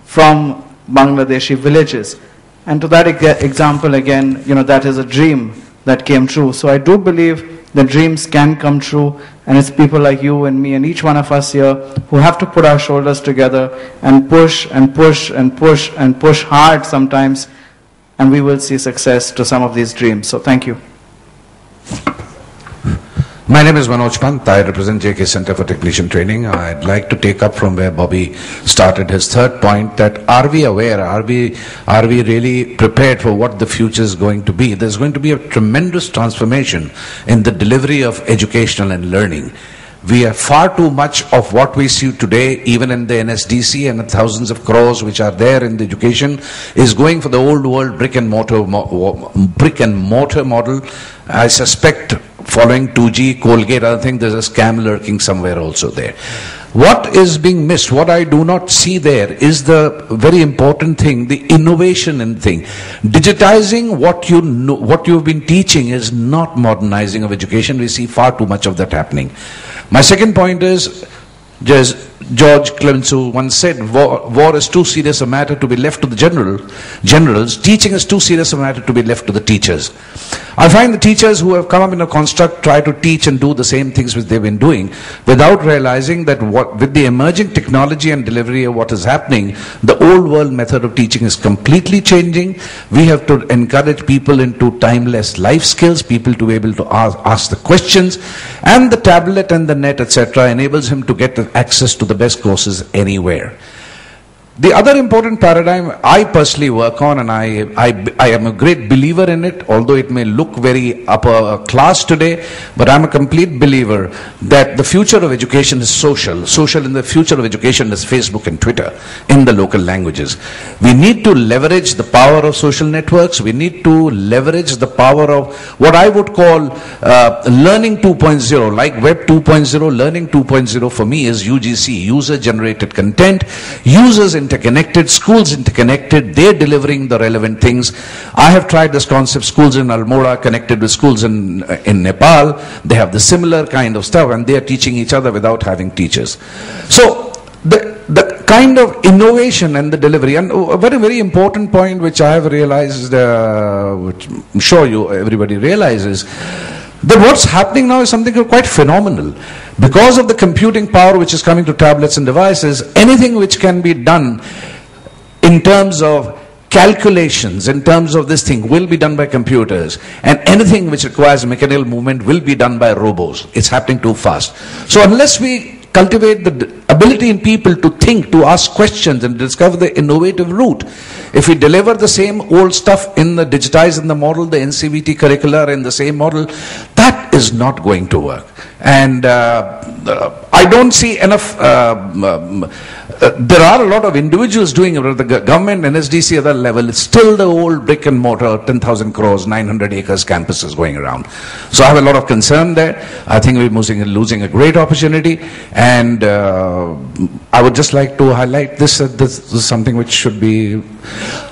from Bangladeshi villages. And to that example again, that is a dream that came true. So I do believe that dreams can come true, and it's people like you and me and each one of us here who have to put our shoulders together and push and push and push and push hard sometimes, and we will see success to some of these dreams. So thank you. My name is Manoj Pant. I represent JK Center for Technician Training. I'd like to take up from where Bobby started his third point, that are we aware, are we really prepared for what the future is going to be? There's going to be a tremendous transformation in the delivery of educational and learning. We have far too much of what we see today, even in the NSDC, and the thousands of crores which are there in the education, is going for the old world brick and mortar model. I suspect following 2G, Colgate, I think there's a scam lurking somewhere also there. What is being missed, what I do not see there, is the very important thing, the innovation in thing. Digitizing what you know, what you've been teaching is not modernizing of education. We see far too much of that happening. My second point is, George Clemenceau once said, war is too serious a matter to be left to the generals. Teaching is too serious a matter to be left to the teachers. I find the teachers who have come up in a construct try to teach and do the same things which they've been doing without realizing that with the emerging technology and delivery of what is happening, the old world method of teaching is completely changing. We have to encourage people into timeless life skills, people to be able to ask the questions, and the tablet and the net, etc., enables him to get access to the best courses anywhere. The other important paradigm I personally work on, and I am a great believer in it, although it may look very upper class today, but I'm a complete believer that the future of education is social. Social in the future of education is Facebook and Twitter in the local languages. We need to leverage the power of social networks. We need to leverage the power of what I would call learning 2.0, like Web 2.0. Learning 2.0 for me is UGC, user-generated content, users interconnected, schools interconnected, they're delivering the relevant things. I have tried this concept, schools in Almora connected with schools in Nepal. They have the similar kind of stuff, and they are teaching each other without having teachers. So the kind of innovation and the delivery, and a very, very important point which I have realized, which I'm sure everybody realizes, that what's happening now is something quite phenomenal. Because of the computing power which is coming to tablets and devices, anything which can be done in terms of calculations, in terms of this thing, will be done by computers. And anything which requires mechanical movement will be done by robots. It's happening too fast. So unless we cultivate the ability in people to think, to ask questions and discover the innovative route, if we deliver the same old stuff in the digitized in the model, the NCVT curricular in the same model, that is not going to work. And I don't see enough, there are a lot of individuals doing it, but the government, NSDC, other level, it's still the old brick and mortar, 10,000 crores, 900 acres campuses going around. So I have a lot of concern there. I think we're losing a great opportunity, and I would just like to highlight this is something which should be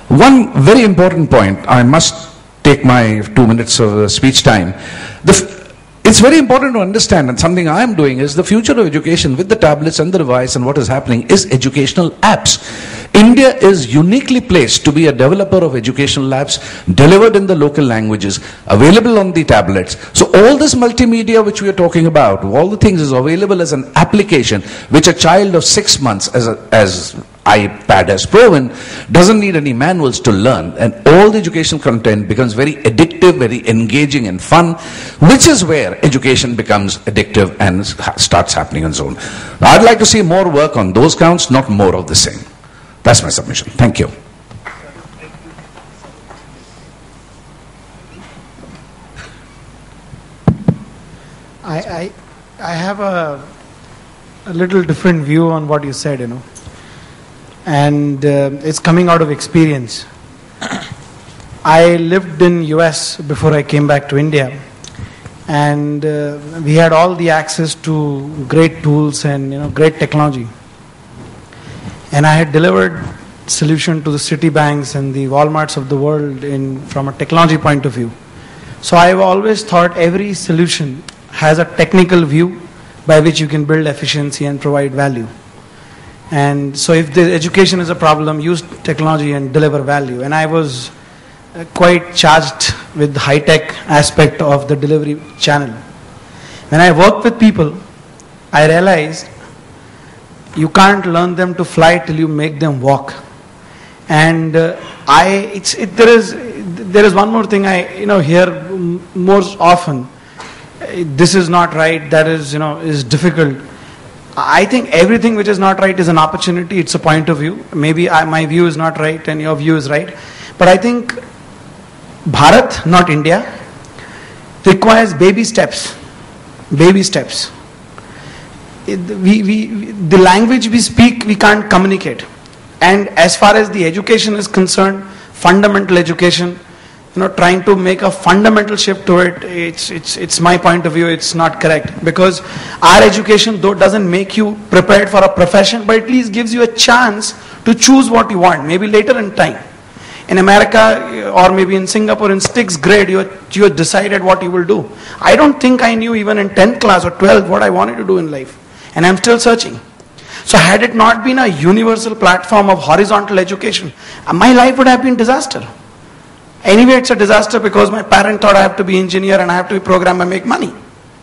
one very important point. I must take my 2 minutes of speech time. It's very important to understand, and something I am doing is the future of education with the tablets and the device, and what is happening is educational apps. India is uniquely placed to be a developer of educational apps delivered in the local languages, available on the tablets. So all this multimedia which we are talking about, all the things is available as an application which a child of 6 months, as iPad has proven, doesn't need any manuals to learn, and all the educational content becomes very addictive, very engaging and fun, which is where education becomes addictive and starts happening on its own. Now, I'd like to see more work on those counts, not more of the same. That's my submission. Thank you. I have a little different view on what you said, and it's coming out of experience. I lived in US before I came back to India, and we had all the access to great tools and great technology. And I had delivered solution to the Citibanks and the Walmarts of the world from a technology point of view. So I've always thought every solution has a technical view by which you can build efficiency and provide value. And so if the education is a problem, use technology and deliver value. And I was quite charged with the high-tech aspect of the delivery channel. When I work with people, I realized you can't learn them to fly till you make them walk. And there is one more thing I hear more often. This is not right. That is difficult. I think everything which is not right is an opportunity. It's a point of view. Maybe my view is not right and your view is right. But I think Bharat, not India, requires baby steps. Baby steps. The language we speak, we can't communicate. And as far as the education is concerned, fundamental education, trying to make a fundamental shift to it, it's my point of view, it's not correct. Because our education, though, doesn't make you prepared for a profession, but at least gives you a chance to choose what you want, maybe later in time. In America or maybe in Singapore, in 6th grade, you have decided what you will do. I don't think I knew even in 10th class or 12th what I wanted to do in life. And I'm still searching. So had it not been a universal platform of horizontal education, my life would have been disaster. Anyway, it's a disaster because my parent thought I have to be engineer and I have to be programmer and make money.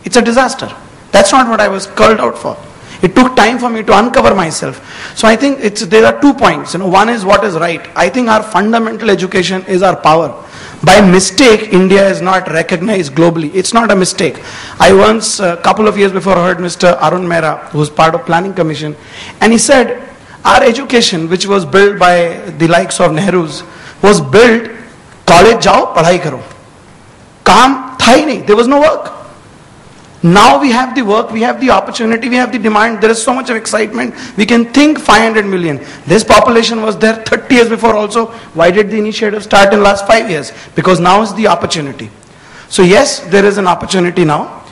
It's a disaster. That's not what I was called out for. It took time for me to uncover myself. So I think there are 2 points. One is what is right. I think our fundamental education is our power. By mistake, India is not recognized globally. It's not a mistake. I once, a couple of years before, heard Mr. Arun Mehra, who's part of Planning Commission, and he said, Our education, which was built by the likes of Nehru's, was built, college jao, padhai karo. Kaam tha hi nahi, there was no work. Now we have the work, we have the opportunity, we have the demand, there is so much of excitement. We can think 500 million. This population was there 30 years before also. Why did the initiative start in last 5 years? Because now is the opportunity. So yes, there is an opportunity now.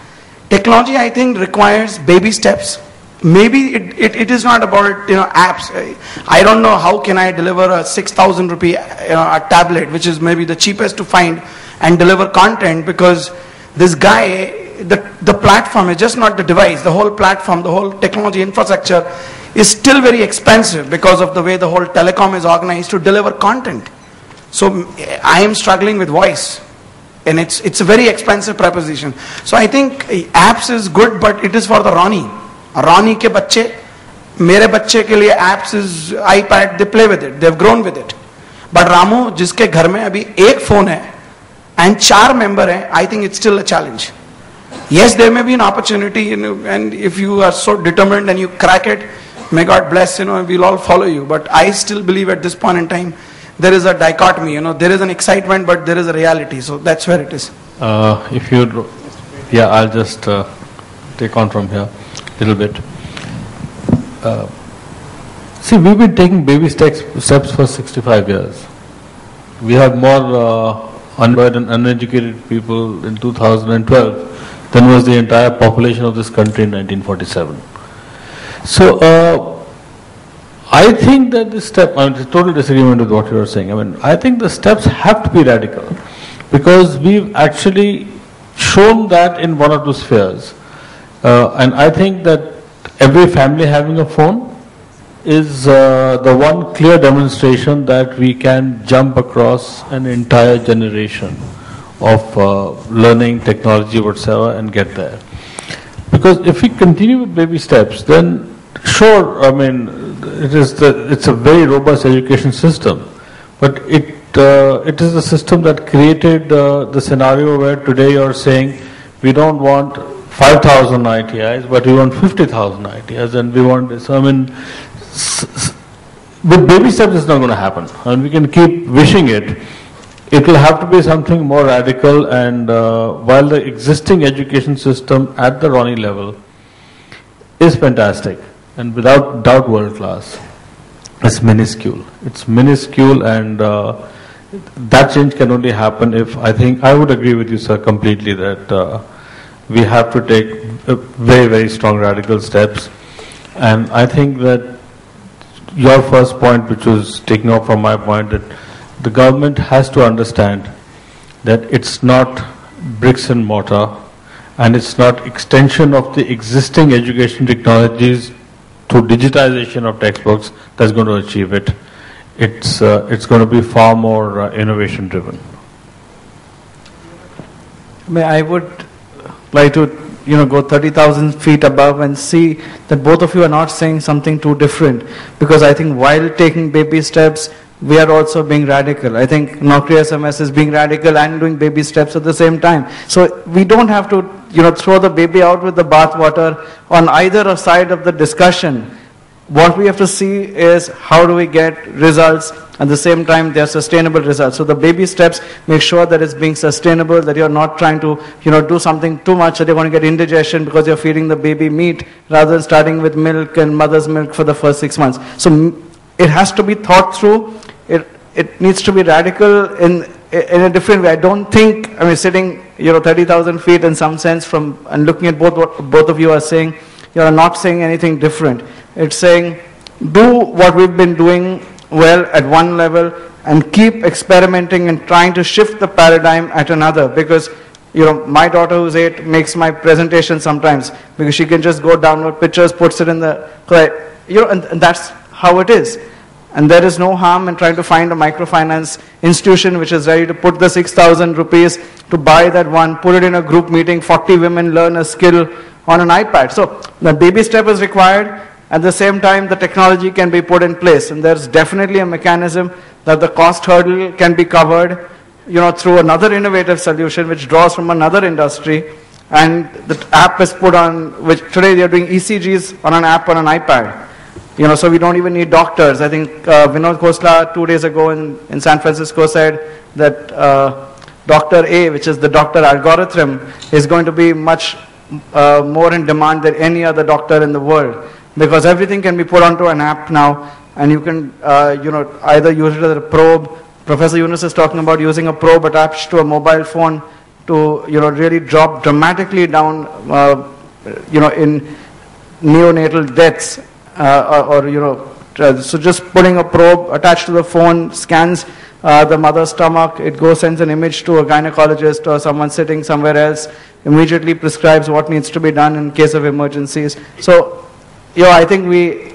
Technology, I think, requires baby steps. Maybe it is not about apps. I don't know how can I deliver a 6,000 rupee a tablet, which is maybe the cheapest to find, and deliver content, because this guy, the platform is just not the device. The whole platform, the whole technology infrastructure is still very expensive because of the way the whole telecom is organized to deliver content. So I am struggling with voice, and it's a very expensive proposition. So I think apps is good, but it is for the Ronnie. Ronnie ke bacche, mere bacche ke liye apps is iPad, they play with it, they've grown with it. But Ramu, jiske ghar mein abhi ek phone hai and 4 member hai, I think it's still a challenge. Yes, there may be an opportunity, and if you are so determined and you crack it, may God bless, we'll all follow you. But I still believe at this point in time, there is a dichotomy, there is an excitement, but there is a reality. So that's where it is. I'll just take on from here a little bit. See, we've been taking baby steps for 65 years. We have more unemployed and uneducated people in 2012 than was the entire population of this country in 1947. So, I think that this step, I'm in total disagreement with what you are saying. I think the steps have to be radical, because we've actually shown that in one or two spheres. And I think that every family having a phone is the one clear demonstration that we can jump across an entire generation of learning technology whatsoever and get there. Because if we continue with baby steps, then sure, it's a very robust education system, but it is a system that created the scenario where today you're saying we don't want 5,000 ITIs, but we want 50,000 ITIs, and we want this. With baby steps, it's not going to happen. We can keep wishing it. It will have to be something more radical, and while the existing education system at the Ronnie level is fantastic and without doubt world class, it's minuscule. It's minuscule, and that change can only happen if, I would agree with you, sir, completely that we have to take very, very strong radical steps. And I think that your first point, which was taking off from my point, that the government has to understand that it's not bricks and mortar, and it's not extension of the existing education technologies through digitization of textbooks that's going to achieve it. It's going to be far more innovation driven. I would like to go 30,000 feet above and see that both of you are not saying something too different, because I think while taking baby steps, we are also being radical. I think Naukri SMS is being radical and doing baby steps at the same time. So we don't have to throw the baby out with the bathwater on either side of the discussion. What we have to see is how do we get results, at the same time they are sustainable results. So the baby steps make sure that it's being sustainable, that you're not trying to do something too much that you're going to get indigestion because you're feeding the baby meat rather than starting with milk and mother's milk for the first 6 months. So it has to be thought through. It needs to be radical in a different way. I don't think, sitting 30,000 feet in some sense and looking at both of you are saying, you're not saying anything different. It's saying, do what we've been doing well at one level and keep experimenting and trying to shift the paradigm at another. Because, my daughter who's 8 makes my presentation sometimes because she can just go download pictures, puts it in the, and that's how it is. And there is no harm in trying to find a microfinance institution which is ready to put the 6,000 rupees to buy that one, put it in a group meeting, 40 women learn a skill on an iPad. So the baby step is required. At the same time, the technology can be put in place. And there's definitely a mechanism that the cost hurdle can be covered, through another innovative solution which draws from another industry. And the app is put on, which today they're doing ECGs on an app on an iPad. So we don't even need doctors. I think Vinod Khosla 2 days ago in San Francisco said that Dr. A, which is the doctor algorithm, is going to be much more in demand than any other doctor in the world, because everything can be put onto an app now, and you can either use it as a probe. Professor Yunus is talking about using a probe attached to a mobile phone to really drop dramatically down in neonatal deaths, so just putting a probe attached to the phone scans the mother's stomach, it sends an image to a gynecologist or someone sitting somewhere else, immediately prescribes what needs to be done in case of emergencies. So I think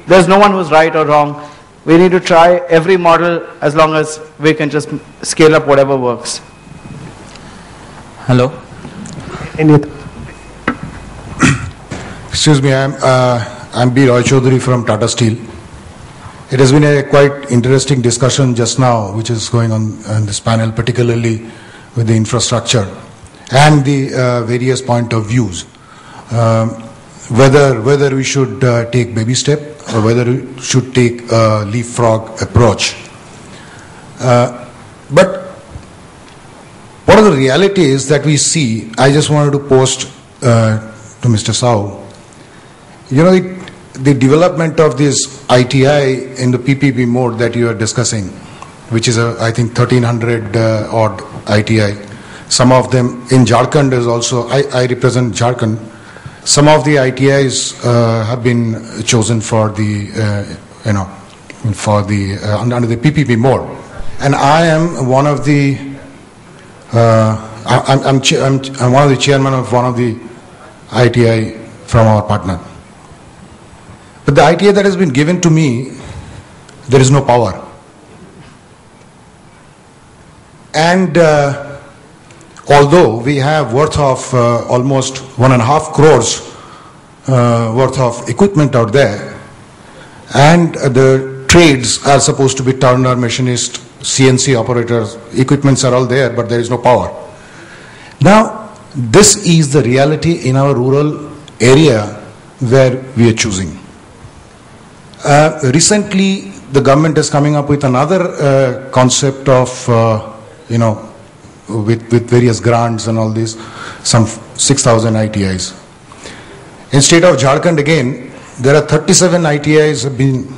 there's no one who's right or wrong. We need to try every model as long as we can just scale up whatever works. Hello. Excuse me, I'm B. Roy Chaudhary from Tata Steel. It has been a quite interesting discussion just now, which is going on this panel, particularly with the infrastructure and the various point of views. Whether we should take baby step or whether we should take a leapfrog approach. But what are the realities that we see? I just wanted to post to Mr. Sau. The development of this ITI in the PPP mode that you are discussing, which is I think 1300 odd ITI. Some of them in Jharkhand is also, I represent Jharkhand. Some of the ITIs have been chosen for the, under the PPP mode. And I am one of the, I'm one of the chairman of one of the ITI from our partner. But the ITI that has been given to me, there is no power. And although we have worth of almost 1.5 crores worth of equipment out there, and the trades are supposed to be turner, machinist, CNC operators, equipments are all there, but there is no power. Now, this is the reality in our rural area where we are choosing. Recently, the government is coming up with another concept of, with various grants and all this, some 6,000 ITIs. In state of Jharkhand again, there are 37 ITIs have been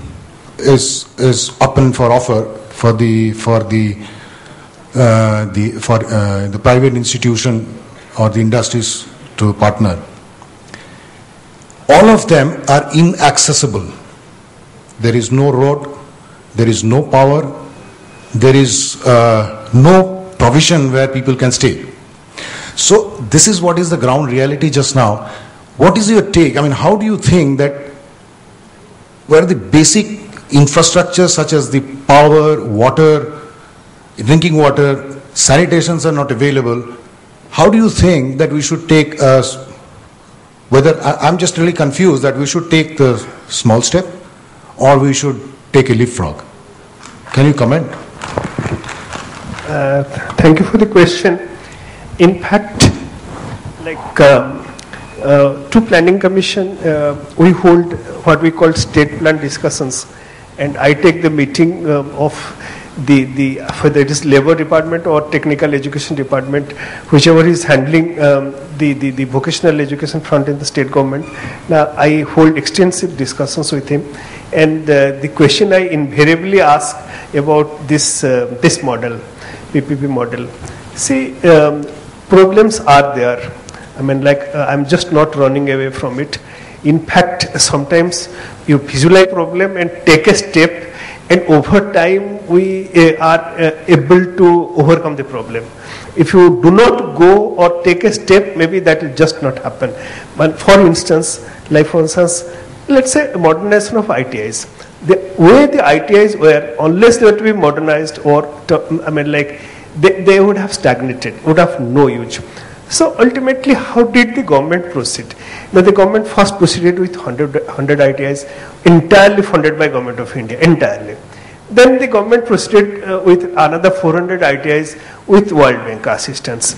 is open for offer for the private institution or the industries to partner. All of them are inaccessible. There is no road, there is no power, there is no provision where people can stay. So this is what is the ground reality just now. What is your take? I mean, how do you think that where the basic infrastructure such as the power, water, drinking water, sanitations are not available, how do you think that we should take I'm just really confused that we should take the small step or we should take a leapfrog? Can you comment? Thank you for the question. In fact, to Planning Commission, we hold what we call state plan discussions, and I take the meeting of whether it is labor department or technical education department, whichever is handling the vocational education front in the state government. Now I hold extensive discussions with him, and the question I invariably ask about this model, PPP model. See, problems are there. I mean, I'm just not running away from it. In fact, sometimes you visualize problem and take a step, and over time we are able to overcome the problem. If you do not go or take a step, maybe that will just not happen. But for instance, let's say modernization of ITIs. The way the ITIs were, unless they were to be modernized, or they would have stagnated, would have no use. So ultimately, how did the government proceed? Now, the government first proceeded with 100 ITIs, entirely funded by Government of India, entirely. Then the government proceeded with another 400 ITIs with World Bank assistance.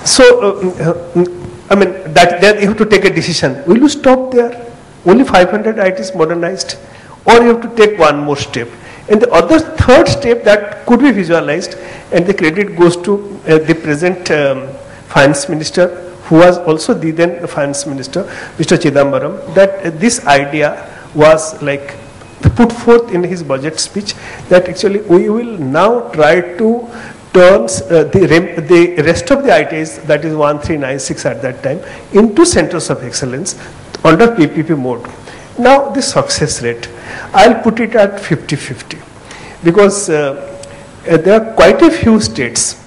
So, that you have to take a decision. Will you stop there? Only 500 ITIs modernized, or you have to take one more step. And the other third step that could be visualized, and the credit goes to the present finance minister, who was also the then finance minister, Mr. Chidambaram, that this idea was like put forth in his budget speech, that actually we will now try to turn the rest of the ITIs, that is 1396 at that time, into centers of excellence under PPP mode. Now the success rate, I'll put it at 50-50, because there are quite a few states,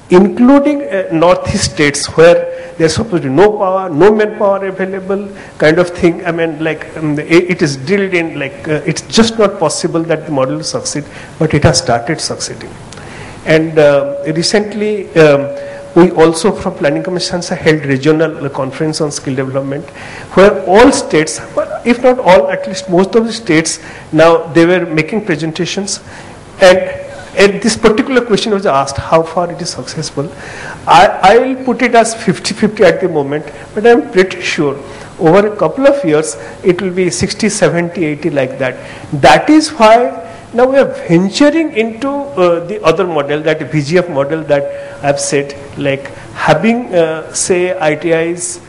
including northeast states, where there's supposed to be no power, no manpower available, kind of thing. I mean, like it is drilled in, like it's just not possible that the model will succeed, but it has started succeeding. And recently, we also from Planning Commission held regional conference on skill development, where all states, if not all, at least most of the states, now they were making presentations, and this particular question was asked, how far it is successful. I will put it as 50-50 at the moment, but I am pretty sure over a couple of years it will be 60, 70, 80 like that. That is why now we are venturing into the other model, that VGF model that I have said, like having say ITIs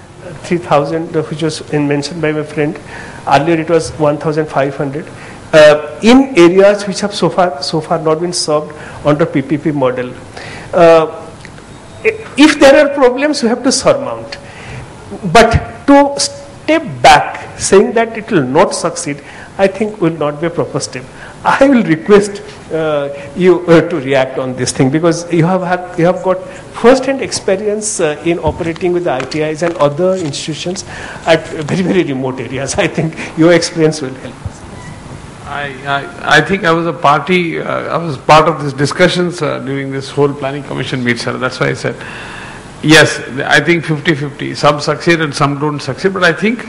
3000, which was mentioned by my friend. Earlier it was 1500. In areas which have so far not been solved under PPP model. If there are problems, we have to surmount. But to step back, saying that it will not succeed, I think will not be a proper step. I will request you to react on this thing, because you have got first-hand experience in operating with the ITIs and other institutions at very, very remote areas. I think your experience will help. I think I was I was part of these discussions during this whole planning commission meet, sir. That's why I said, yes, I think 50-50. Some succeed and some don't succeed, but I think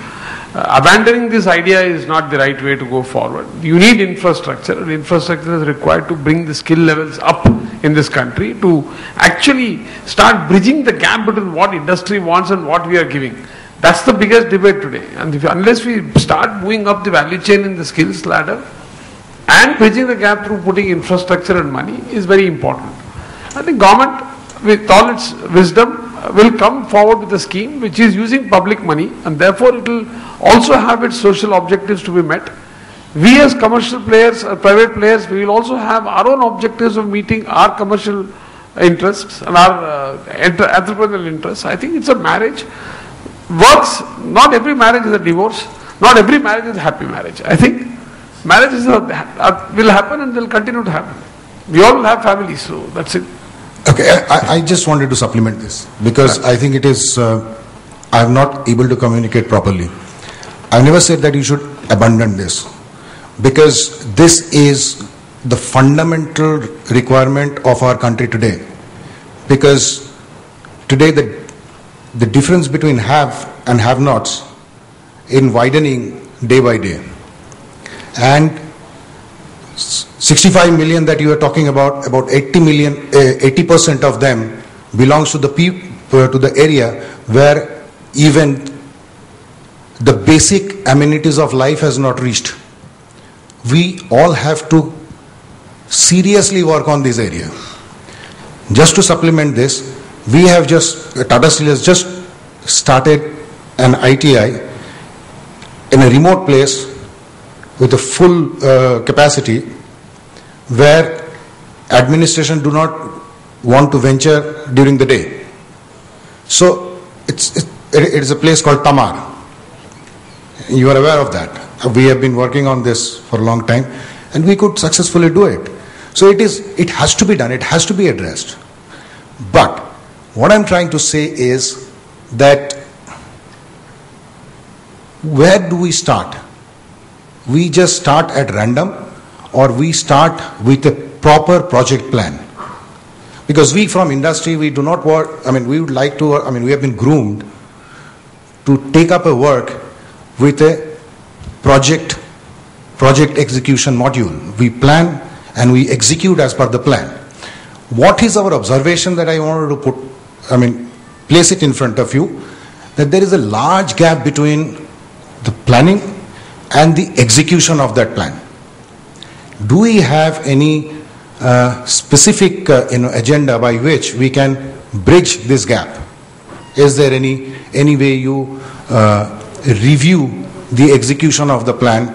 abandoning this idea is not the right way to go forward. You need infrastructure, and infrastructure is required to bring the skill levels up in this country, to actually start bridging the gap between what industry wants and what we are giving. That's the biggest debate today. And unless we start moving up the value chain in the skills ladder and bridging the gap through putting infrastructure and money is very important. I think government, with all its wisdom, will come forward with a scheme which is using public money, and therefore it will also have its social objectives to be met. We as commercial players, private players, we will also have our own objectives of meeting our commercial interests and our entrepreneurial interests. I think it's a marriage. Works, not every marriage is a divorce, not every marriage is a happy marriage. I think marriages will happen and they'll continue to happen. We all will have families, so that's it. Okay, I just wanted to supplement this, because I think it is, I'm not able to communicate properly. I've never said that you should abandon this, because this is the fundamental requirement of our country today. Because today the difference between have and have-nots in widening day by day. And 65 million that you are talking about 80% of them belongs to the area where even the basic amenities of life has not reached. We all have to seriously work on this area. Just to supplement this, we have Tata Steel has just started an ITI in a remote place with a full capacity, where administration do not want to venture during the day. So it is a place called Tamar. You are aware of that. We have been working on this for a long time, and we could successfully do it. So it has to be done, it has to be addressed. But what I'm trying to say is that where do we start? We just start at random, or we start with a proper project plan? Because we from industry, we do not work, we would like to, we have been groomed to take up a work with a project execution module. We plan and we execute as per the plan. What is our observation that I wanted to place it in front of you, that there is a large gap between the planning and the execution of that plan. Do we have any specific agenda by which we can bridge this gap? Is there any way you review the execution of the plan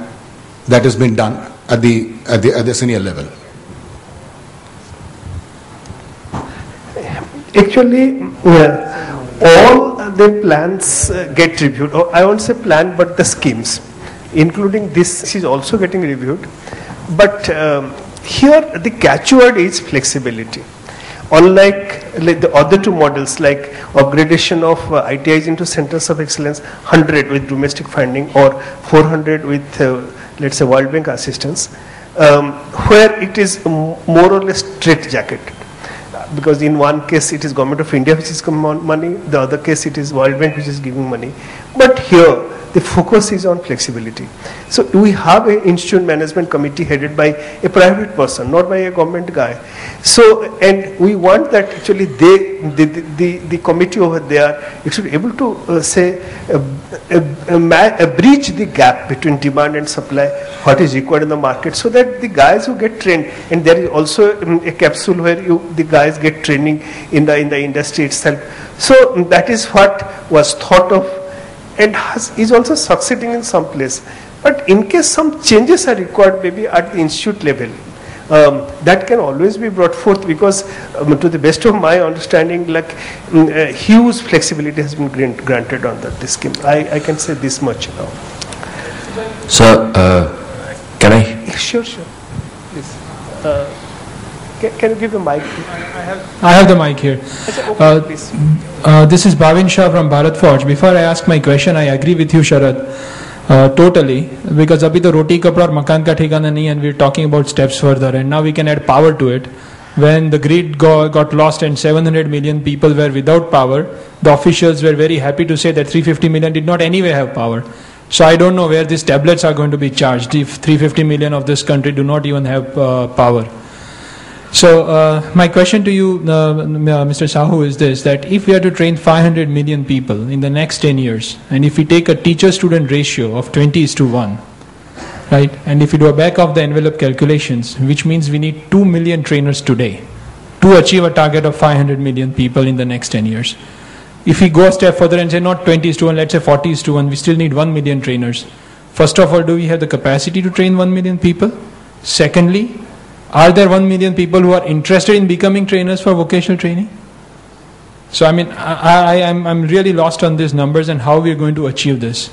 that has been done at the senior level? Actually, all the plans get reviewed. Or I won't say plan, but the schemes, including this, is also getting reviewed. But here the catchword is flexibility. Unlike the other two models, like upgradation of ITIs into centers of excellence, 100 with domestic funding or 400 with, let's say, World Bank assistance, where it is more or less straitjacket. Because in one case it is Government of India which is giving money, the other case it is World Bank which is giving money. But here the focus is on flexibility. So we have an institute management committee headed by a private person, not by a government guy. So, and we want that actually the committee over there, it should be able to bridge the gap between demand and supply, what is required in the market, so that the guys who get trained, and there is also a capsule where the guys get training in the industry itself. So that is what was thought of, and is also succeeding in some place. But in case some changes are required, maybe at the institute level, that can always be brought forth, because to the best of my understanding, like huge flexibility has been granted on this scheme. I can say this much now. Sir, can I? Sure. Please. Can you give the mic? I have the mic here. This is Bhavin Shah from Bharat Forge. Before I ask my question, I agree with you, Sharad, totally. Because abhi to roti kapda aur makan ka thikana nahi, and we're talking about steps further. And now we can add power to it. When the grid got lost and 700 million people were without power, the officials were very happy to say that 350 million did not anyway have power. So I don't know where these tablets are going to be charged if 350 million of this country do not even have power. So my question to you, Mr. Sahu, is this, that if we are to train 500 million people in the next 10 years, and if we take a teacher-student ratio of 20:1, right, and if we do a back-of-the-envelope calculations, which means we need 2 million trainers today to achieve a target of 500 million people in the next 10 years. If we go a step further and say not 20:1, let's say 40:1, we still need 1 million trainers. First of all, do we have the capacity to train 1 million people? Secondly, are there 1 million people who are interested in becoming trainers for vocational training? So I mean, I'm really lost on these numbers and how we are going to achieve this.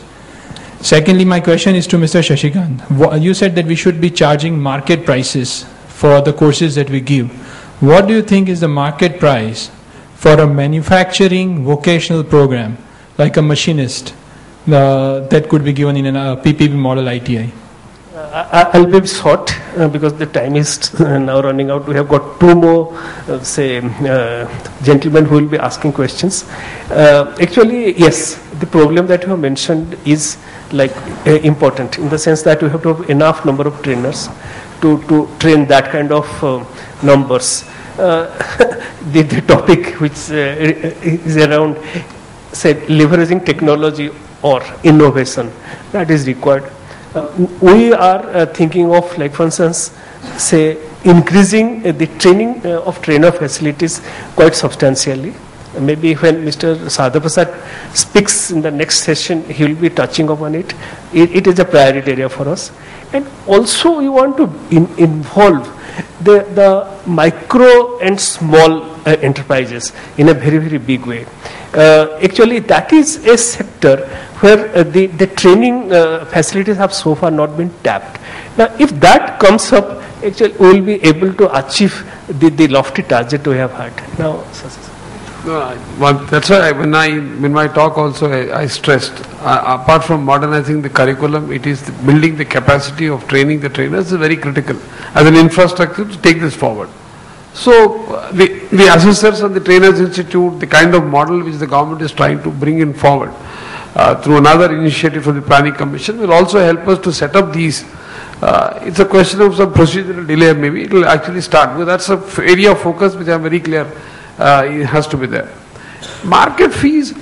Secondly, my question is to Mr. Shashikant. You said that we should be charging market prices for the courses that we give. What do you think is the market price for a manufacturing vocational program, like a machinist, that could be given in a PPP model ITI? I'll be short because the time is now running out. We have got two more, gentlemen who will be asking questions. Actually, yes, the problem that you have mentioned is important in the sense that we have to have enough number of trainers to train that kind of numbers. The topic which is around, leveraging technology or innovation, that is required. We are thinking of, for instance, increasing the training of trainer facilities quite substantially. Maybe when Mr. Sadhu Prasad speaks in the next session, he will be touching upon it. It is a priority area for us. And also we want to involve the micro and small enterprises in a very, very big way. Actually, that is a sector where the training facilities have so far not been tapped. Now, if that comes up, actually we will be able to achieve the lofty target we have had. Now, well, that's why in my talk also I stressed, apart from modernizing the curriculum, it is building the capacity of training the trainers is very critical as an infrastructure to take this forward. So the assessors and the Trainers Institute, the kind of model which the government is trying to bring in forward through another initiative from the Planning Commission will also help us to set up these. It's a question of some procedural delay, maybe it will actually start, because that's an area of focus which I am very clear it has to be there. Market fees,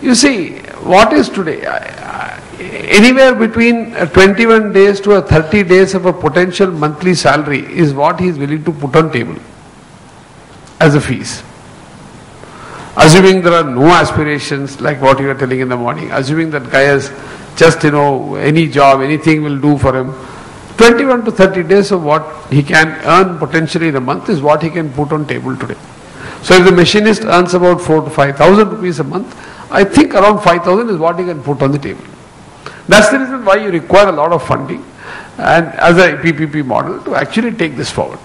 you see, what is today? anywhere between 21 days to 30 days of a potential monthly salary is what he is willing to put on table as a fees. Assuming there are no aspirations like what you were telling in the morning, assuming that guy has just, any job, anything will do for him, 21 to 30 days of what he can earn potentially in a month is what he can put on table today. So if the machinist earns about 4,000 to 5,000 rupees a month, I think around 5,000 is what he can put on the table. That's the reason why you require a lot of funding and as a PPP model to actually take this forward.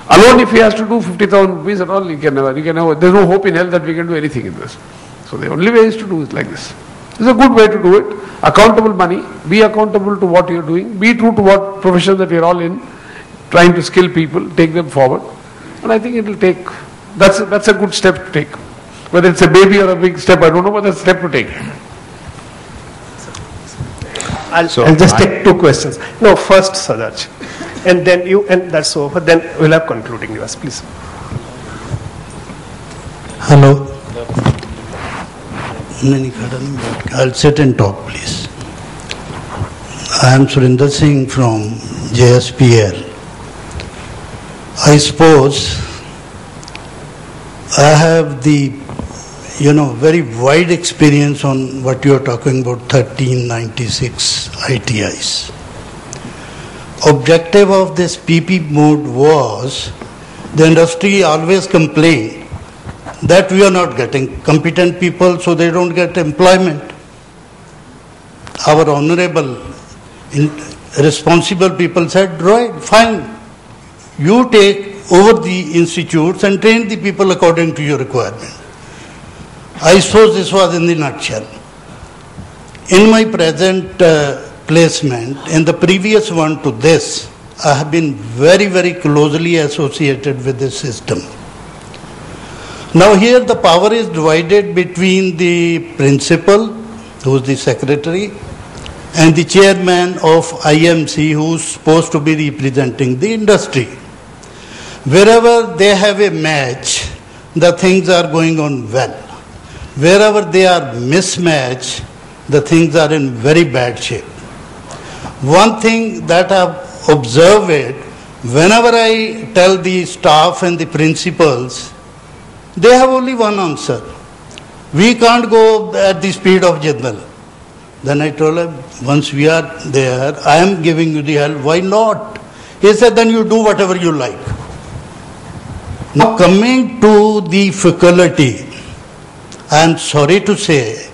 Alone if he has to do 50,000 rupees at all, there's no hope in hell that we can do anything in this. So the only way is to do it like this. It's a good way to do it. Accountable money, be accountable to what you're doing, be true to what profession that we're all in, trying to skill people, take them forward. And I think it will take, that's a good step to take. Whether it's a baby or a big step, I don't know, but that's a step to take. I'll just take two questions. No, first Sadarj, and then you, and that's over. Then we'll have concluding yours, please. Hello. I'll sit and talk, please. I am Surinder Singh from JSPL. I suppose I have the very wide experience on what you are talking about, 1396 ITIs. Objective of this PP mode was, the industry always complained that we are not getting competent people, so they don't get employment. Our honorable, responsible people said, right, fine, you take over the institutes and train the people according to your requirement. I suppose this was in the nutshell. In my present placement, in the previous one to this, I have been very, very closely associated with this system. Now here the power is divided between the principal, who is the secretary, and the chairman of IMC, who is supposed to be representing the industry. Wherever they have a match, the things are going on well. Wherever they are mismatched, the things are in very bad shape. One thing that I've observed, whenever I tell the staff and the principals, they have only one answer. We can't go at the speed of Jindal. Then I told him, once we are there, I am giving you the help, why not? He said, then you do whatever you like. Now coming to the faculty, I am sorry to say,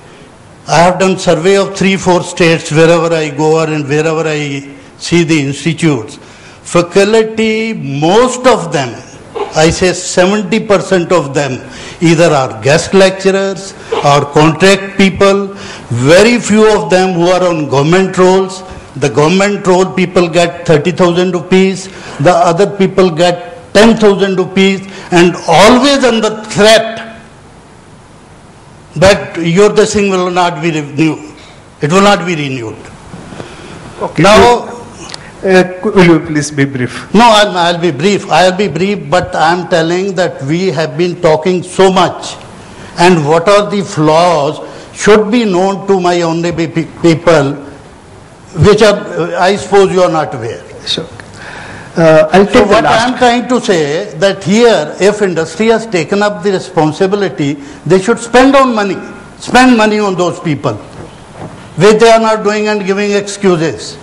I have done survey of 3-4 states wherever I go and wherever I see the institutes. Faculty, most of them, I say 70% of them, either are guest lecturers or contract people. Very few of them who are on government roles. The government role people get 30,000 rupees. The other people get 10,000 rupees and always under threat that your this thing will not be renewed. It will not be renewed. Okay. Now, will you please be brief? No, I'll be brief. I'll be brief, but I'm telling that we have been talking so much, and what are the flaws should be known to my honorable people, which are, I suppose you are not aware. Sure. I'll take so what I'm trying to say that here, if industry has taken up the responsibility, they should spend money on those people, which they are not doing and giving excuses.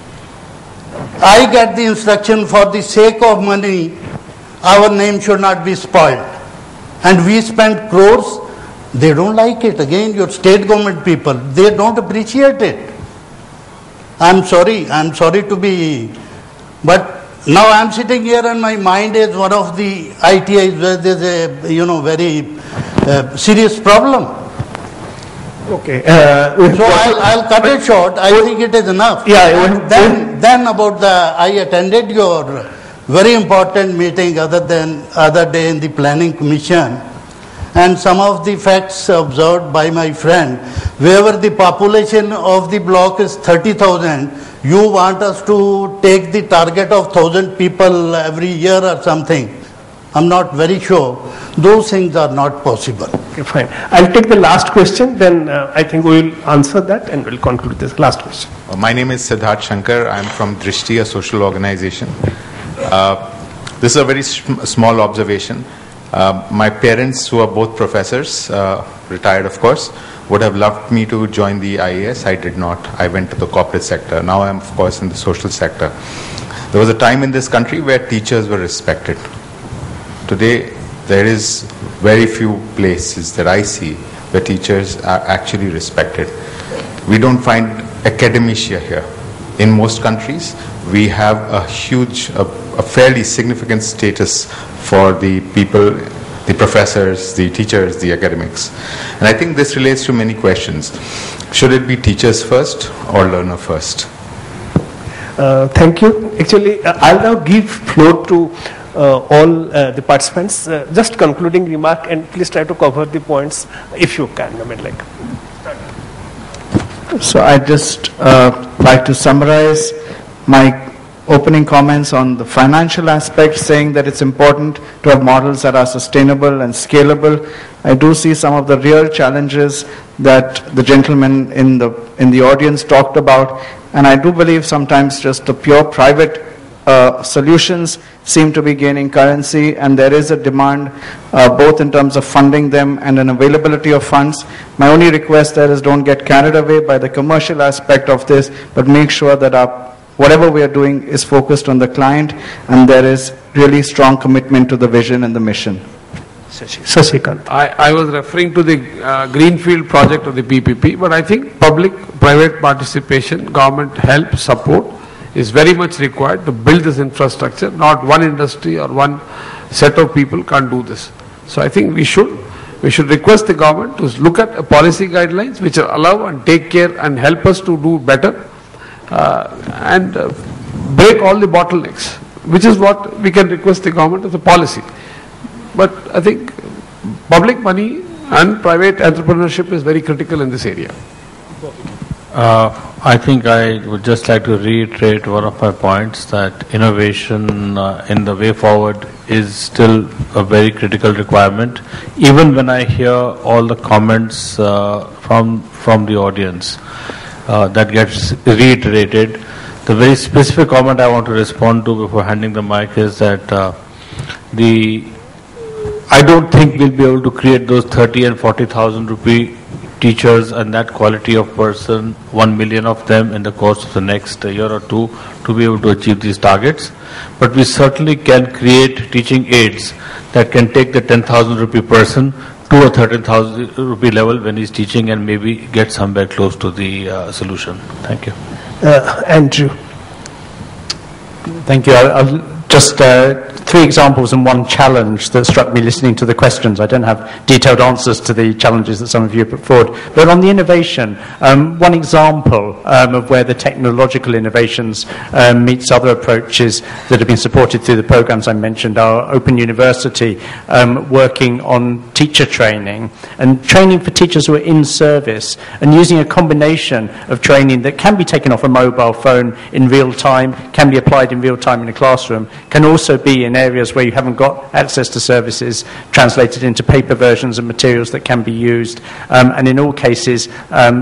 I get the instruction, for the sake of money, our name should not be spoiled. And we spend crores, they don't like it. Again, your state government people, they don't appreciate it. I'm sorry to be, but now I'm sitting here and my mind is one of the ITIs where there's a, very serious problem. Okay. So I'll cut it short. I think it is enough. Yeah. Then about I attended your very important meeting other day in the planning commission, and some of the facts observed by my friend, wherever the population of the block is 30,000, you want us to take the target of 1,000 people every year or something. I'm not very sure. Those things are not possible. Okay, fine. I'll take the last question, then I think we will answer that and we'll conclude this last question. My name is Siddharth Shankar. I'm from Drishti, a social organization. This is a very small observation. My parents, who are both professors, retired of course, would have loved me to join the IAS. I did not. I went to the corporate sector. Now I'm of course in the social sector. There was a time in this country where teachers were respected. Today, there is very few places that I see where teachers are actually respected. We don't find academia here. In most countries, we have a huge, a fairly significant status for the people, the professors, the teachers, the academics. And I think this relates to many questions. Should it be teachers first or learner first? Thank you. Actually, I'll now give floor to all the participants. Just concluding remark, and please try to cover the points if you can. So I'd just like to summarize my opening comments on the financial aspect, saying that it's important to have models that are sustainable and scalable. I do see some of the real challenges that the gentleman in the audience talked about, and I do believe sometimes just the pure private solutions seem to be gaining currency, and there is a demand both in terms of funding them and an availability of funds. My only request there is don't get carried away by the commercial aspect of this, but make sure that whatever we are doing is focused on the client and there is really strong commitment to the vision and the mission. Sashikant. I was referring to the Greenfield project of the PPP, but I think public-private participation, government help, support is very much required to build this infrastructure. Not one industry or one set of people can't do this. So I think we should request the government to look at policy guidelines which allow and take care and help us to do better and break all the bottlenecks, which is what we can request the government as a policy. But I think public money and private entrepreneurship is very critical in this area. I think I would just like to reiterate one of my points, that innovation in the way forward is still a very critical requirement. Even when I hear all the comments from the audience that gets reiterated, the very specific comment I want to respond to before handing the mic is that I don't think we'll be able to create those 30 and 40,000 rupee teachers and that quality of person, 1 million of them in the course of the next year or two, to be able to achieve these targets. But we certainly can create teaching aids that can take the 10,000 rupee person to a 13,000 rupee level when he's teaching and maybe get somewhere close to the solution. Thank you. Andrew. Thank you. I'll just three examples and one challenge that struck me listening to the questions. I don't have detailed answers to the challenges that some of you put forward. But on the innovation, one example of where the technological innovations meets other approaches that have been supported through the programs I mentioned are Open University, working on teacher training and training for teachers who are in service, and using a combination of training that can be taken off a mobile phone in real time, can be applied in real time in a classroom, can also be in areas where you haven't got access to services, translated into paper versions of materials that can be used, and in all cases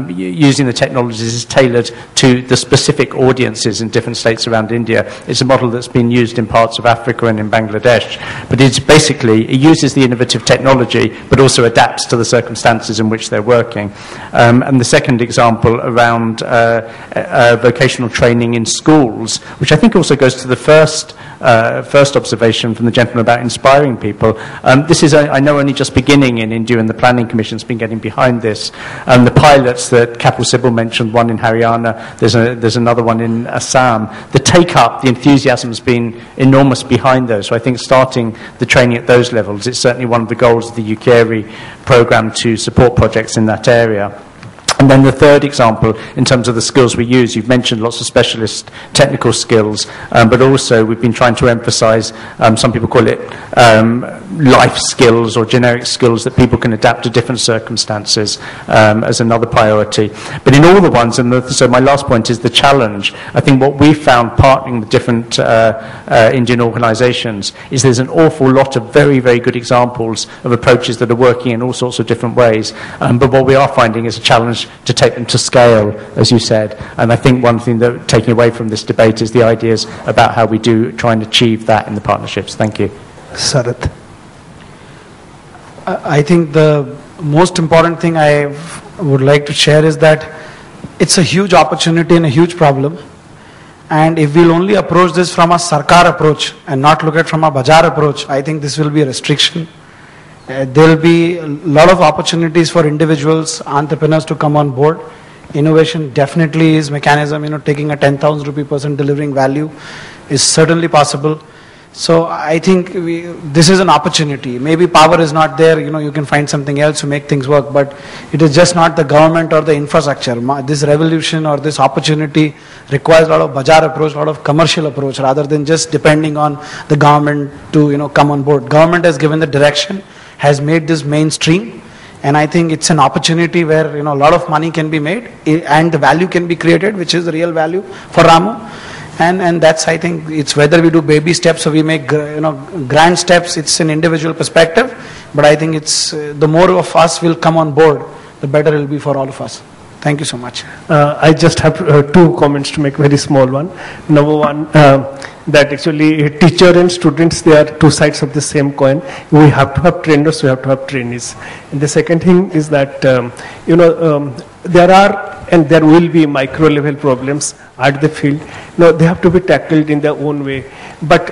using the technologies is tailored to the specific audiences in different states around India. It's a model that's been used in parts of Africa and in Bangladesh, but it uses the innovative technology but also adapts to the circumstances in which they're working. And the second example around vocational training in schools, which I think also goes to the first observation from the gentleman about inspiring people. This is, I know, only just beginning in India, and the Planning Commission's been getting behind this. The pilots that Kapil Sibal mentioned, one in Haryana, there's another one in Assam. The take-up, the enthusiasm has been enormous behind those. So I think starting the training at those levels, it's certainly one of the goals of the UKERI programme to support projects in that area. And then the third example, in terms of the skills we use, you've mentioned lots of specialist technical skills, but also we've been trying to emphasize, some people call it life skills or generic skills that people can adapt to different circumstances as another priority. But in all the ones, so my last point is the challenge. I think what we've found partnering with different Indian organizations is there's an awful lot of very, very good examples of approaches that are working in all sorts of different ways. But what we are finding is a challenge to take them to scale, as you said. And I think one thing that taking away from this debate is the ideas about how we do try and achieve that in the partnerships. Thank you. Sarath. I think the most important thing I would like to share is that it's a huge opportunity and a huge problem. And if we'll only approach this from a Sarkar approach and not look at from a Bazaar approach, I think this will be a restriction. There will be a lot of opportunities for individuals, entrepreneurs to come on board. Innovation definitely is mechanism, taking a 10,000 rupee person delivering value is certainly possible. So I think this is an opportunity. Maybe power is not there, you can find something else to make things work, but it is just not the government or the infrastructure. This revolution or this opportunity requires a lot of bazaar approach, a lot of commercial approach, rather than just depending on the government to come on board. Government has given the direction, has made this mainstream, and I think it's an opportunity where a lot of money can be made and the value can be created, which is the real value for Ramu. And that's, I think, it's whether we do baby steps or we make grand steps. It's an individual perspective, but I think it's the more of us will come on board, the better it will be for all of us. Thank you so much. I just have two comments to make, very small one. Number one, that actually teacher and students, they are two sides of the same coin. We have to have trainers, we have to have trainees. And the second thing is that, there are and there will be micro level problems at the field. They have to be tackled in their own way. But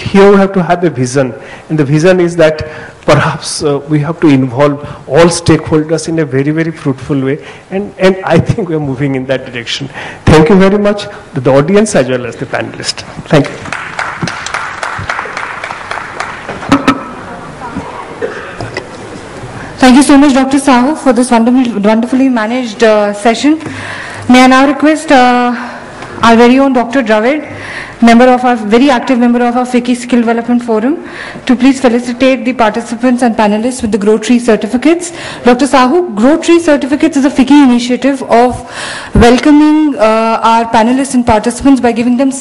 here we have to have a vision. And the vision is that perhaps we have to involve all stakeholders in a very, very fruitful way. And I think we are moving in that direction. Thank you very much to the audience as well as the panelists. Thank you. Thank you so much, Dr. Sahu, for this wonderfully managed session. May I now request our very own Dr. Dravid, very active member of our FICCI Skill Development Forum, to please felicitate the participants and panelists with the Grow Tree certificates. Dr. Sahu, Grow Tree certificates is a FICCI initiative of welcoming our panelists and participants by giving them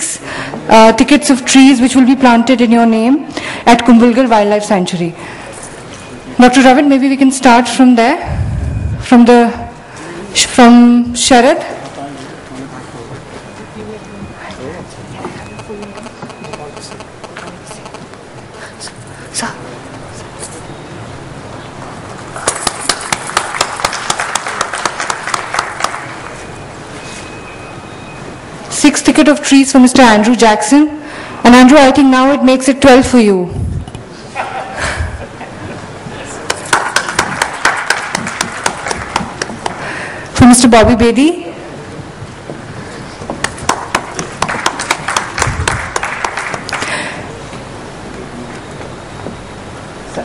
tickets of trees which will be planted in your name at Kumbhalgarh Wildlife Sanctuary. Dr. Dravid, maybe we can start from there, from Sharad. Six ticket of trees for Mr. Andrew Jackson. And Andrew, I think now it makes it 12 for you. For Mr. Bobby Bedi.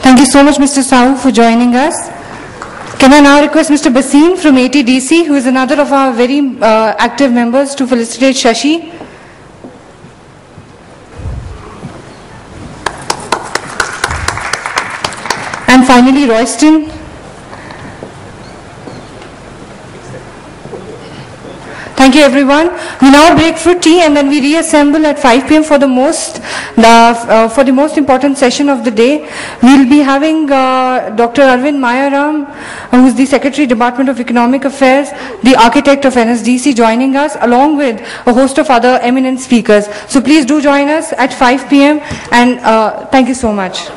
Thank you so much, Mr. Sahu, for joining us. Can I now request Mr. Basim from ATDC, who is another of our very active members, to felicitate Shashi. And finally, Royston. Thank you, everyone. We now break for tea and then we reassemble at 5 p.m. for the most important session of the day. We'll be having Dr. Arvind Mayaram, who is the Secretary, Department of Economic Affairs, the architect of NSDC, joining us, along with a host of other eminent speakers. So please do join us at 5 p.m. and thank you so much.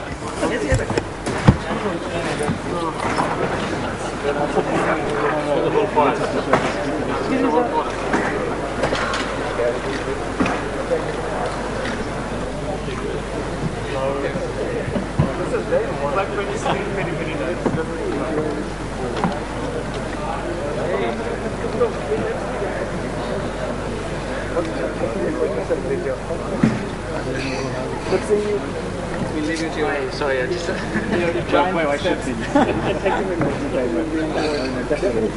Good seeing you. We'll leave it to you. Sorry, I just dropped my ship. Thank you very much. Definitely.